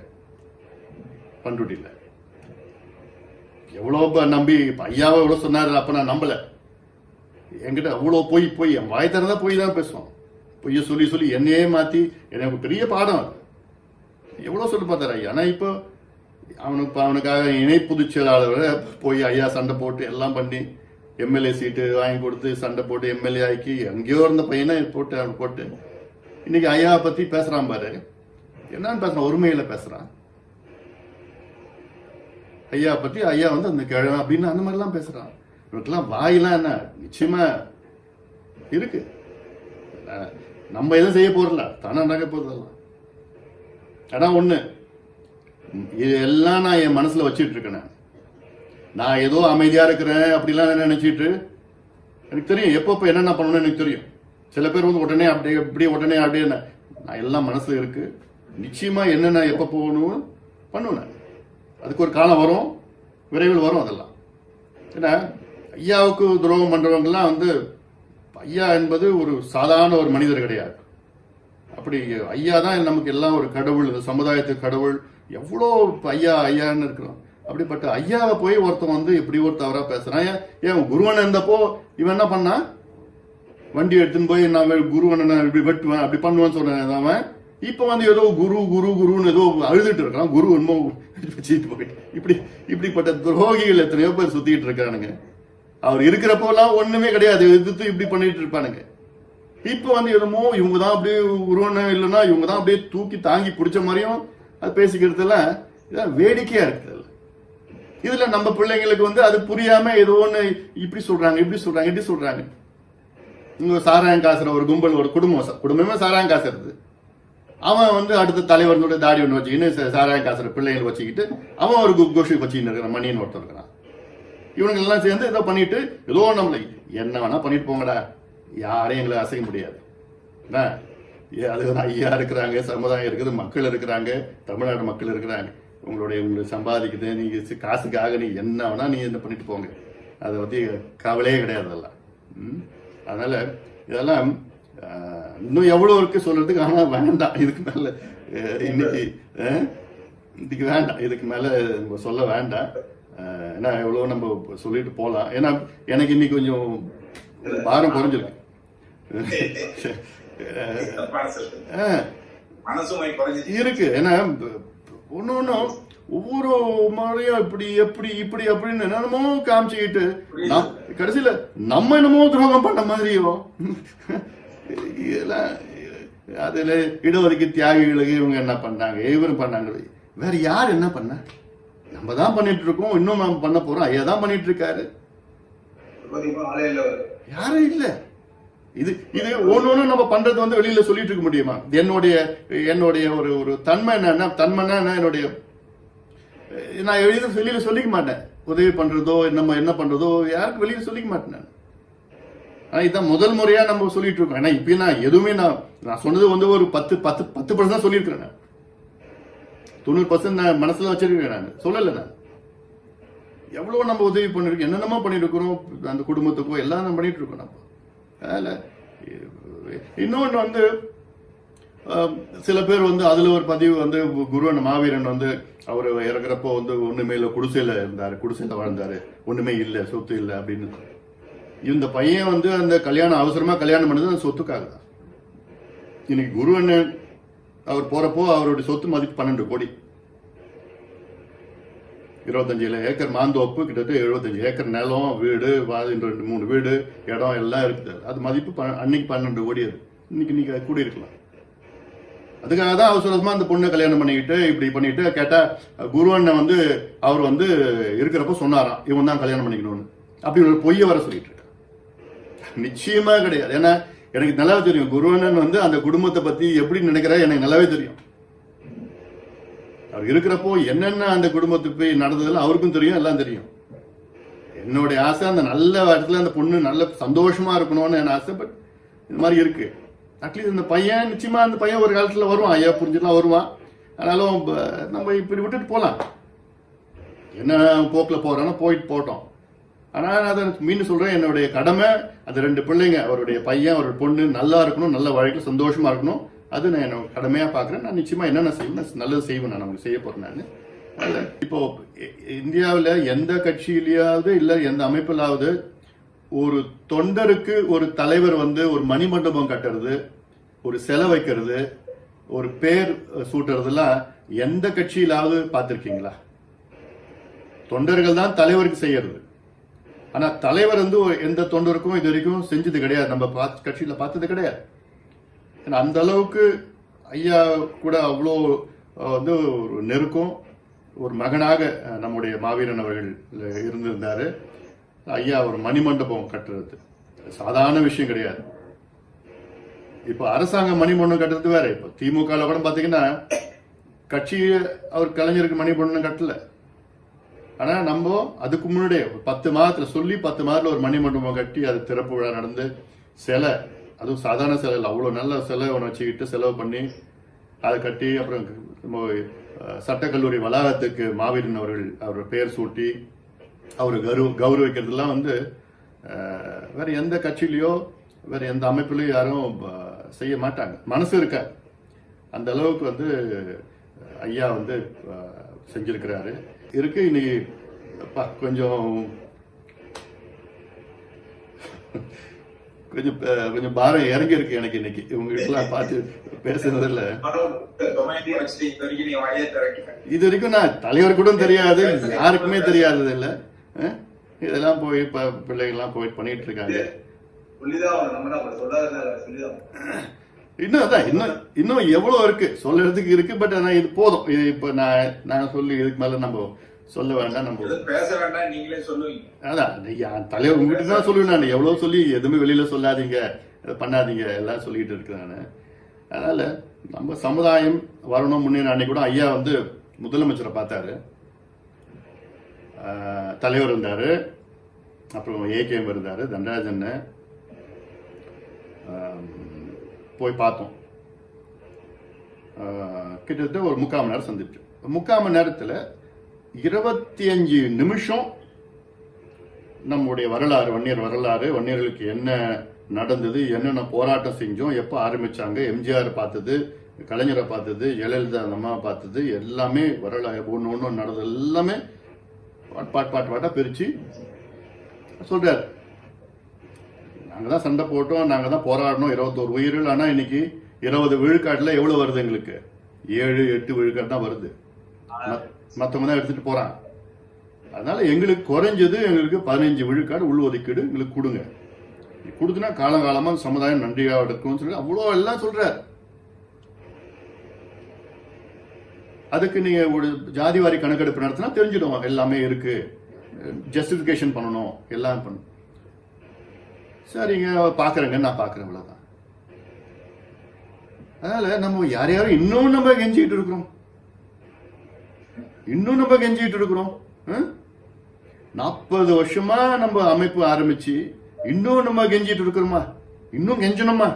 S1: பண்ருட்டியில, எவ்வளவு நம்பி ஐயாவை எவ்வளவு சொன்னாரு, அப்ப நான் நம்பல. என்கிட்ட அவ்வளவு போய் என் வாய் திறந்தா போய் தான் பேசுவோம், பொய்ய சொல்லி என்னையே மாத்தி, எனக்கு பெரிய பாடம் அது. எவ்வளவு சொல்லி பார்த்தாரு ஐயா. ஆனா இப்போ அவனுக்காக இணை பொதுச் செயலாளர் போய் ஐயா சண்டை போட்டு எல்லாம் பண்ணி எம்எல்ஏ சீட்டு வாங்கி கொடுத்து சண்டை போட்டு எம்எல்ஏ ஆக்கி எங்கேயோ இருந்த பையனை போட்டு இன்னைக்கு ஐயா பத்தி பேசுறான் பாரு. என்னன்னு பேசுறான், ஒருமையில பேசுறான். ஐயா பத்தி ஐயா வந்து அந்த கிழமை அப்படின்னு அந்த மாதிரிலாம் பேசுறான். இவனுக்கெல்லாம் வாயெல்லாம் என்ன நிச்சயமா இருக்கு. நம்ம எதுவும் செய்ய போறல, தானே நடக்க போறதெல்லாம். ஆனா ஒண்ணு, இது எல்லாம் நான் என் மனசுல வச்சுட்டு இருக்கேன். நான் ஏதோ அமைதியா இருக்கிறேன் அப்படிலாம் நினைச்சிட்டு, எனக்கு தெரியும் எப்பப்ப என்னென்ன பண்ணணும்னு எனக்கு தெரியும். சில பேர் வந்து உடனே அப்படியே உடனே அப்படியே, நான் எல்லாம் மனசுல இருக்கு. நிச்சயமா என்னென்ன எப்ப போகணும் பண்ணுவேன். அதுக்கு ஒரு காலம் வரும், விரைவில் வரும். அதெல்லாம் ஏன்னா ஐயாவுக்கு துரோகம் பண்றவங்கலாம் வந்து, ஐயா என்பது ஒரு சாதாரண ஒரு மனிதர் கிடையாது. அப்படி ஐயா தான் நமக்கு எல்லாம் ஒரு கடவுள், இந்த சமுதாயத்துக்கு கடவுள். எவ்வளோ ஐயா ஐயான்னு இருக்கிறோம். அப்படிப்பட்ட ஐயாவை போய் ஒருத்தன் வந்து இப்படி ஒரு தவறா பேசுறான். ஏன் குருவன் இருந்தப்போ இவன் என்ன பண்ணா, வண்டி எடுத்துன்னு போய் நான் குருவனை இப்படி வெட்டுவேன் அப்படி பண்ணுவேன்னு சொன்னேன் அவன். இப்ப வந்து ஏதோ குரு குரு குருன்னு ஏதோ அழுதுட்டு இருக்கான். குரு என்னமோ வச்சுட்டு போய் இப்படிப்பட்ட துரோகிகள் எத்தனையோ பேர் சுத்திட்டு இருக்கானுங்க. அவர் இருக்கிறப்போலாம் ஒண்ணுமே கிடையாது, எதிர்த்து இப்படி பண்ணிட்டு இருப்பானுங்க. இப்ப வந்து என்னமோ இவங்க தான் அப்படியே உருவன இல்லைன்னா இவங்க தான் அப்படியே தூக்கி தாங்கி பிடிச்ச மாதிரியும் அது பேசிக்கிறதுலாம் இதான் வேடிக்கையா இருக்குது. இதுல நம்ம பிள்ளைங்களுக்கு வந்து அது புரியாம ஏதோ ஒண்ணு இப்படி சொல்றாங்க இப்படி சொல்றாங்க இப்படி சொல்றாங்க. இங்க சாராயம் காசுற ஒரு கும்பல், ஒரு குடும்பமே சாராயம் காசுறது. அவன் வந்து அடுத்த தலைவர்களோட தாடி ஒன்று வச்சுக்கிட்டு சாராயம் காசுற பிள்ளைங்களை வச்சுக்கிட்டு அவன் ஒரு கோஷி வச்சுக்கிட்டு இருக்கிறான். மணின்னு ஒருத்தர் இருக்கிறான். இவனுங்க எல்லாம் சேர்ந்து ஏதோ பண்ணிட்டு ஏதோ நம்மளை என்ன வேணா பண்ணிட்டு போங்கடா, யாரையும் எங்களை அசைக்க முடியாது. அதுக்கு ஐயா இருக்கிறாங்க, சமுதாயம் இருக்குது, மக்கள் இருக்கிறாங்க, தமிழ்நாடு மக்கள் இருக்கிறாங்க. உங்களுக்கு சம்பாதிக்குது, நீங்க காசுக்காக நீ என்ன வேணா நீ என்ன பண்ணிட்டு போங்க, அதை பத்தி கவலையே கிடையாது அதெல்லாம். அதனால இதெல்லாம் இன்னும் எவ்வளவு இருக்கு சொல்றதுக்கு. ஆனா வேண்டாம் இதுக்கு மேல, இன்னைக்கு வேண்டாம், இதுக்கு மேல சொல்ல வேண்டாம். ஏன்னா எவ்வளவு நம்ம சொல்லிட்டு போலாம். ஏன்னா எனக்கு இன்னைக்கு கொஞ்சம் பாரம் குறைஞ்சிருக்கு. இருக்கு. ஏன்னா ஒன்னு ஒவ்வொரு முறையும் இப்படி எப்படி இப்படி அப்படின்னு என்னமோ காமிச்சுக்கிட்டு கடைசியில நம்ம என்னமோ துரோகம் பண்ண மாதிரியோ இதெல்லாம். அதுல இடஒதுக்கீடு தியாகிகளுக்கு இவங்க என்ன பண்ணாங்க, இவரும் பண்ணாங்க, வேற யார் என்ன பண்ண? நம்ம தான் பண்ணிட்டு இருக்கோம், இன்னும் நம்ம பண்ண போறோம். ஐயா தான் பண்ணிட்டு இருக்காரு, யாரும் இல்ல. இது இது ஒண்ணு நம்ம பண்றது வந்து வெளியில சொல்லிட்டு இருக்க முடியுமா? என்னுடைய ஒரு தன்மை தன்மைன்னா என்னுடைய நான் வெளியில சொல்லிக்க மாட்டேன். உதவி பண்றதோ நம்ம என்ன பண்றதோ யாருக்கு வெளியில சொல்லிக்க மாட்டேன். ஆனா இதான் முதல் முறையா நம்ம சொல்லிட்டு இருக்கோம். ஏன்னா இப்ப நான் எதுவுமே நான் சொன்னது வந்து ஒரு 10% தான் சொல்லியிருக்கிறேன். நான் 90% நான் மனசுல வச்சிருக்கேன். நான் சொல்லல. நான் எவ்வளவு நம்ம உதவி பண்ணிருக்கோம், என்னென்னமோ பண்ணிட்டு இருக்கிறோம், அந்த குடும்பத்துக்கும் எல்லாம் நம்ம பண்ணிட்டு இருக்கோம். நம்ம அதனால இன்னொன்று வந்து சில பேர் வந்து அதுல ஒரு பதிவு வந்து குருவன் மாவீரன் வந்து அவர் இறக்குறப்போ வந்து ஒண்ணுமே இல்லை, குடிசையில இருந்தாரு, குடிசையில வாழ்ந்தாரு, ஒண்ணுமே இல்லை, சொத்து இல்லை அப்படின்னு. இந்த பையன் வந்து அந்த கல்யாணம் அவசரமா கல்யாணம் பண்ணது அந்த சொத்துக்காக தான். இன்னைக்கு குருவன் அவர் போறப்போ அவருடைய சொத்து மதிப்பு 12 கோடி. 25 ஏக்கர் மாந்தோப்பு, கிட்டத்தட்ட 75 ஏக்கர் நிலம், வீடு, 2-3 வீடு, இடம் எல்லாம் இருக்குது. அது மதிப்பு அன்னைக்கு 12 கோடி. அது இன்னைக்கு கூடி இருக்கலாம். அதுக்காக தான் அவசரமா அந்த பொண்ணை கல்யாணம் பண்ணிக்கிட்டு இப்படி பண்ணிட்டு கேட்டா குருவண்ண வந்து அவர் வந்து இருக்கிறப்ப சொன்னாராம் இவன் தான் கல்யாணம் பண்ணிக்கணும்னு. அப்படி ஒரு பொய்ய வர சொல்லிட்டு இருக்க நிச்சயமா கிடையாது. ஏன்னா எனக்கு நல்லாவே தெரியும் குருவண்ணன் வந்து அந்த குடும்பத்தை பத்தி எப்படி நினைக்கிற எனக்கு நல்லாவே தெரியும். அவர் இருக்கிறப்போ என்னென்ன அந்த குடும்பத்துக்கு போய் நடந்ததுல அவருக்கும் தெரியும், எல்லாம் தெரியும். என்னுடைய ஆசை அந்த நல்ல இடத்துல அந்த பொண்ணு நல்ல சந்தோஷமா இருக்கணும்னு என் ஆசை. பட் இந்த மாதிரி இருக்கு. அட்லீஸ்ட் இந்த பையன் நிச்சயமா அந்த பையன் ஒரு காலத்துல வருவான், ஐயா புரிஞ்சுலாம் வருவான். ஆனாலும் நம்ம இப்படி விட்டுட்டு போலாம், என்ன போக்கில் போறானோ போயிட்டு போட்டோம். ஆனா அதை மீண்டும் சொல்றேன், என்னுடைய கடமை அந்த 2 பிள்ளைங்க, அவருடைய பையன் அவருடைய பொண்ணு நல்லா இருக்கணும், நல்ல வாழ்க்கை சந்தோஷமா இருக்கணும். அது நான் என்னோட கடமையா பாக்குறேன். நான் நிச்சயமா என்னென்ன செய்வேன், நல்லது செய்வேன். நான் நமக்கு செய்ய போறேன். நான் இப்போ இந்தியாவில் எந்த கட்சியிலேயாவது இல்ல எந்த அமைப்பிலாவது ஒரு தொண்டருக்கு ஒரு தலைவர் வந்து ஒரு மணிமண்டபம் கட்டுறது, ஒரு சிலை வைக்கிறது, ஒரு பேர் சூட்டுறதுலாம் எந்த கட்சியிலாவது பார்த்திருக்கீங்களா? தொண்டர்கள் தான் தலைவருக்கு செய்யறது. ஆனா தலைவர் வந்து எந்த தொண்டருக்கும் இது வரைக்கும் செஞ்சது கிடையாது, நம்ம கட்சியில பார்த்தது கிடையாது. அந்த அளவுக்கு ஐயா கூட அவ்வளோ வந்து ஒரு நெருக்கம், ஒரு மகனாக நம்முடைய மாவீரன் அவர்கள் இருந்திருந்தாரு. ஐயா ஒரு மணிமண்டபம் கட்டுறது சாதாரண விஷயம் கிடையாது. இப்ப அரசாங்கம் மணிமண்டபம் கட்டுறது வேற. இப்ப திமுக கூட பாத்தீங்கன்னா கட்சி அவர் கலைஞருக்கு மணிமண்டபம் கட்டல. ஆனா நம்ம அதுக்கு முன்னாடியே 10 மாதத்துல சொல்லி 10 மாதத்துல ஒரு மணிமண்டபம் கட்டி அது திறப்பு விழா நடந்து சிலை, அதுவும் சாதாரண சிலை இல்லை, அவ்வளவு நல்ல சிலை ஒன்று வச்சுக்கிட்டு செலவு பண்ணி அதை கட்டி அப்புறம் சட்டக்கல்லூரி வளாகத்துக்கு மாவீரன் அவர் பெயர் சூட்டி அவர் கௌரவிக்கிறதுலாம் வந்து வேற எந்த கட்சியிலையோ வேற எந்த அமைப்புலையும் யாரும் செய்ய மாட்டாங்க. மனசு இருக்க அந்த அளவுக்கு வந்து ஐயா வந்து செஞ்சிருக்கிறாரு இருக்கு. இன்னைக்கு கொஞ்சம் கொஞ்சம் கொஞ்சம் பாரம் இறங்கி இருக்கு எனக்கு இன்னைக்கு இவங்ககிட்டலாம் பார்த்து பேசுனதில்ல. இது வரைக்கும் நான் தலைவர் கூட தெரியாது, யாருக்குமே தெரியாதது இல்லை. இதெல்லாம் போய் பிள்ளைகள்லாம் போய் பண்ணிட்டு இருக்காங்க. இன்னும் அதான் இன்னும் எவ்வளவு இருக்கு சொல்றதுக்கு இருக்கு. பட் ஆனா இது போதும். இது இப்ப நான் சொல்லி இதுக்கு மேல நம்ம சொல்ல வேண்டாம், நம்ம
S2: பேச வேண்டாம், நீங்களே சொல்லுவீங்க.
S1: அதான் தலைவர் உங்ககிட்ட தான் சொல்லுவேன். நான் எவ்வளவு சொல்லி எதுவுமே வெளியில சொல்லாதீங்க, பண்ணாதீங்க எல்லாம் சொல்லிட்டு இருக்கேன் நான். அதனால நம்ம சமுதாயம் வரணும் முன்னேற. அன்னைக்கு கூட ஐயா வந்து முதலமைச்சரை பார்த்தாரு, தலைவர் இருந்தாரு, அப்புறம் ஏகேஎம் இருந்தாரு, தண்டராஜன் போய் பார்த்தோம். கிட்டத்தட்ட ஒரு 3/4 மணி நேரம் சந்திச்சு. 3/4 மணி நேரத்தில் 25 நிமிஷம் நம்முடைய வரலாறு, வன்னியர் வரலாறு, வன்னியர்களுக்கு என்ன நடந்தது, என்னென்ன போராட்டம் செஞ்சோம், எப்போ ஆரம்பிச்சாங்க, எம்ஜிஆர் பார்த்தது, கலைஞரை பார்த்தது, ஜெயலலிதா அம்மா பார்த்தது, எல்லாமே வரலாறு ஒன்று நடந்தது எல்லாமே பாட்டா பிரிச்சு சொல்றாரு. நாங்க தான் சண்டை போட்டோம், நாங்க தான் போராடணும், 21 உயிர்கள். ஆனா இன்னைக்கு 20 விழுக்காட்டுல எவ்வளவு வருது? எங்களுக்கு 7-8 விழுக்காடு தான் வருது. மற்றவங்க தான் எடுத்துட்டு போறாங்க. அதனால எங்களுக்கு குறைஞ்சது எங்களுக்கு 15 விழுக்காடு உள்ஒதுக்கீடு எங்களுக்கு கொடுங்க. கொடுத்துனா காலங்காலமா சமுதாயம் நன்றியாக இருக்கும்னு சொல்லி அவ்வளோ எல்லாம் சொல்றாரு. அதுக்கு நீங்க ஒரு ஜாதிவாரி கணக்கெடுப்பு நடத்தினா தெரிஞ்சிடும், எல்லாமே இருக்கு, ஜஸ்டிபிகேஷன் பண்ணணும், எல்லாம் பண்ணணும். சரிங்க பாக்குறேங்க, நான் பாக்குறேன், அவ்வளவுதான். அதனால நம்ம யாரையாரும் இன்னும் நம்ம கெஞ்சிட்டு இருக்கிறோம், 40 வருஷமா நம்ம அமைப்பு ஆரம்பிச்சு இன்னும் நம்ம கெஞ்சிட்டு இருக்கிறோமா? இன்னும் கெஞ்சணுமா?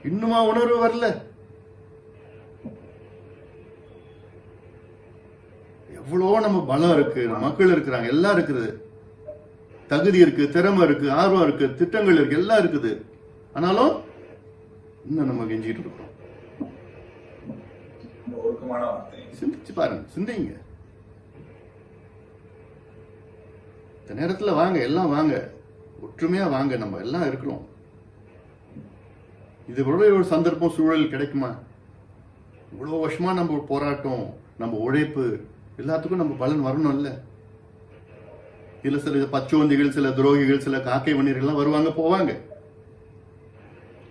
S1: இன்னுமா உணர்வு வரல? எவ்வளோ நம்ம பலம் இருக்கு, மக்கள் இருக்கிறாங்க, எல்லாம் இருக்குது, தகுதி இருக்கு, திறமை இருக்கு, ஆர்வம் இருக்கு, திட்டங்கள் இருக்கு, எல்லாம் இருக்குது. ஆனாலும் இன்னும் நம்ம கெஞ்சிட்டு இருக்கோம். சிந்திச்சு பாருங்க, சிந்திங்க. இந்த நேரத்தில் வாங்க, எல்லாம் வாங்க, ஒற்றுமையா வாங்க, நம்ம எல்லாம் இருக்கிறோம். இது ஒரு சந்தர்ப்பம் சூழல் கிடைக்குமா? இவ்வளவு வருஷமா நம்ம போராட்டம், நம்ம உழைப்பு எல்லாத்துக்கும் நம்ம பலன் வரணும் இல்ல? இதுல சில பச்சோந்திகள், சில துரோகிகள், சில காக்கை வன்னியர்கள் வருவாங்க போவாங்க.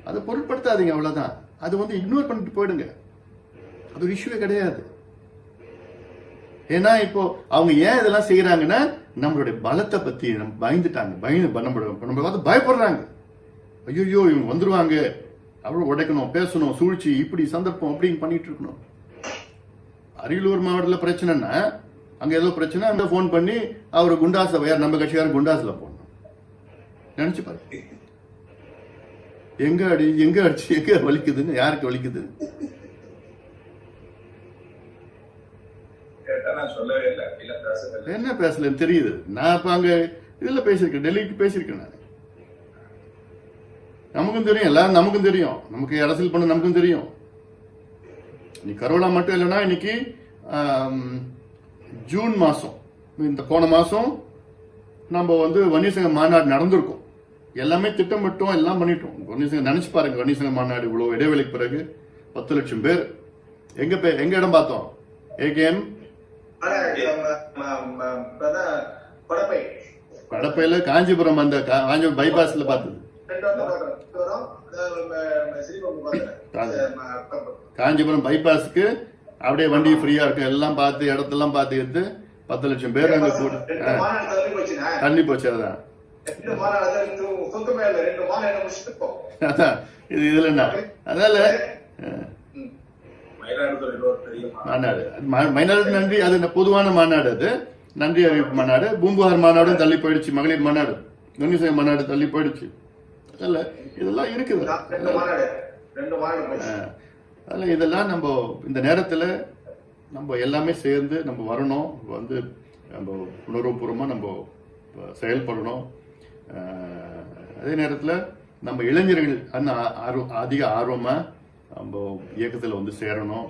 S1: அதை பொருட்படுத்தாதீங்க, அவ்வளவுதான். அது வந்து இக்னோர் பண்ணிட்டு போயிடுங்க, அது ஒரு இஷ்யூவே கிடையாது. ஏன்னா இப்போ அவங்க ஏன் இதெல்லாம் செய்யறாங்கன்னா நம்மளுடைய பலத்தை பத்தி நம்ம பயந்துட்டாங்க, நம்ம பார்த்து பயப்படுறாங்க. ஐயோ இவங்க வந்துருவாங்க, அவ்வளவு உடைக்கணும், பேசணும், சூழ்ச்சி, இப்படி சந்தர்ப்பம் அப்படின்னு பண்ணிட்டு இருக்கணும். அரியலூர் மாவட்டத்தில் பிரச்சனைன்னா அங்க ஏதோ பிரச்சனை, அங்க போன் பண்ணி அவரு குண்டாச வேற நம்ம கட்சிக்காரன் குண்டாசுல போடணும். நினைச்சு பாரு, எங்க அடிச்சு எங்க வலிக்குதுன்னு, யாருக்கு வலிக்குது? என்ன பேசலன்னு தெரியுது. நான் இப்ப அங்க இதுல பேசியிருக்கேன், டெல்லிக்கு பேசியிருக்கேன். நான் நமக்கும் தெரியும், எல்லாரும் நமக்கும் தெரியும், நமக்கு அரசியல் பண்ண நமக்கும் தெரியும். நீ கரோனா மட்டும் இல்லைன்னா இன்னைக்கு ஜூன் மாசம், இந்த போன மாசம் நம்ம வந்து வன்னியர் சங்க மாநாடு நடந்திருக்கும். எல்லாமே திட்டமிட்டோம், எல்லாம் பண்ணிட்டோம். வன்னியர் சங்கம் நினைச்சு பாருங்க, வன்னியர் சங்க மாநாடு இவ்வளவு இடைவெளிக்கு பிறகு 10 லட்சம் பேர். எங்க இடம் பார்த்தோம்? ஏகேஎம் கடப்பையில, காஞ்சிபுரம், அந்த காஞ்சிபுரம் பைபாஸ்ல பார்த்தது. காஞ்சிபுரம் பைபாஸ்க்கு அப்படியே வண்டி ஃப்ரீயா இருக்கு, எல்லாம் பார்த்து இடத்தெல்லாம் பார்த்து எடுத்து 10 லட்சம் பேர் அங்க கூட தண்ணி போச்சு. அதான் இது இதுல என்ன, அதனால மாநாடு மயிலாடுதுறை நன்றி, அது பொதுவான மாநாடு, அது நன்றி அறிவிப்பு மாநாடு. பூம்புகார் மாநாடும் தள்ளி போயிடுச்சு, மகளிர் மாநாடு, வன்னியர் சங்க மாநாடு தள்ளி போயிடுச்சு. அதனால இதெல்லாம் இருக்குது. அதில் இதெல்லாம் நம்ம இந்த நேரத்தில் நம்ம எல்லாமே சேர்ந்து நம்ம வரணும், வந்து நம்ம உணர்வுபூர்வமாக நம்ம செயல்படணும். அதே நேரத்தில் நம்ம இளைஞர்கள் அதிக ஆர்வமாக நம்ம இயக்கத்தில் வந்து சேரணும்.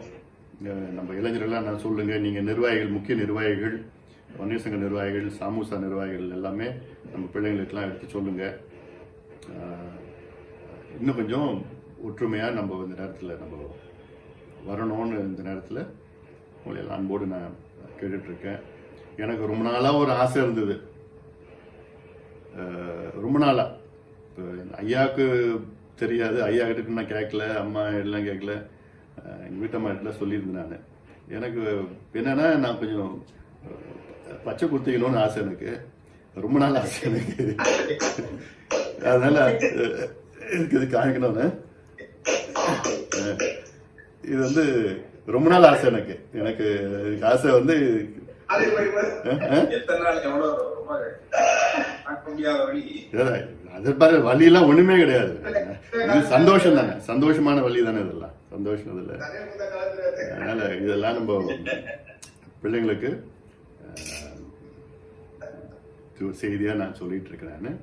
S1: நம்ம இளைஞர்கள்லாம் நான் சொல்லுங்க, நீங்கள் நிர்வாகிகள், முக்கிய நிர்வாகிகள், வன்னியர் சங்க நிர்வாகிகள், சாமுசா நிர்வாகிகள் எல்லாமே நம்ம பிள்ளைங்களுக்கெல்லாம் எடுத்து சொல்லுங்க. இன்னும் கொஞ்சம் ஒற்றுமையாக நம்ம இந்த நேரத்தில் நம்ம வரணும்னு இந்த நேரத்தில் உங்களை எல்லாம் அன்போடு நான் கேட்டுட்ருக்கேன். எனக்கு ரொம்ப நாளாக ஒரு ஆசை இருந்தது, ரொம்ப நாளாக. இப்போ ஐயாவுக்கு தெரியாது, ஐயா கிட்ட நான் கேட்கல, அம்மா எல்லாம் கேட்கல, எங்கள் வீட்டம்மா கிட்ட சொல்லியிருந்தேன். நான் எனக்கு என்னன்னா, நான் கொஞ்சம் பச்சை குத்திக்கணும்னு ஆசை, எனக்கு ரொம்ப நாள் ஆசை எனக்கு. அதனால இது காமிக்கணும்னு, இது வந்து ரொம்ப நாள் ஆசை எனக்கு. எனக்கு ஆசை வந்து அது பாரு, வழியெல்லாம் ஒண்ணுமே கிடையாது. இது சந்தோஷம் தானே, சந்தோஷமான வழி தானே, இதெல்லாம் சந்தோஷம் இதுல. அதனால இதெல்லாம் நம்ம பிள்ளைங்களுக்கு செய்தியா நான் சொல்லிட்டு இருக்கிறேன்.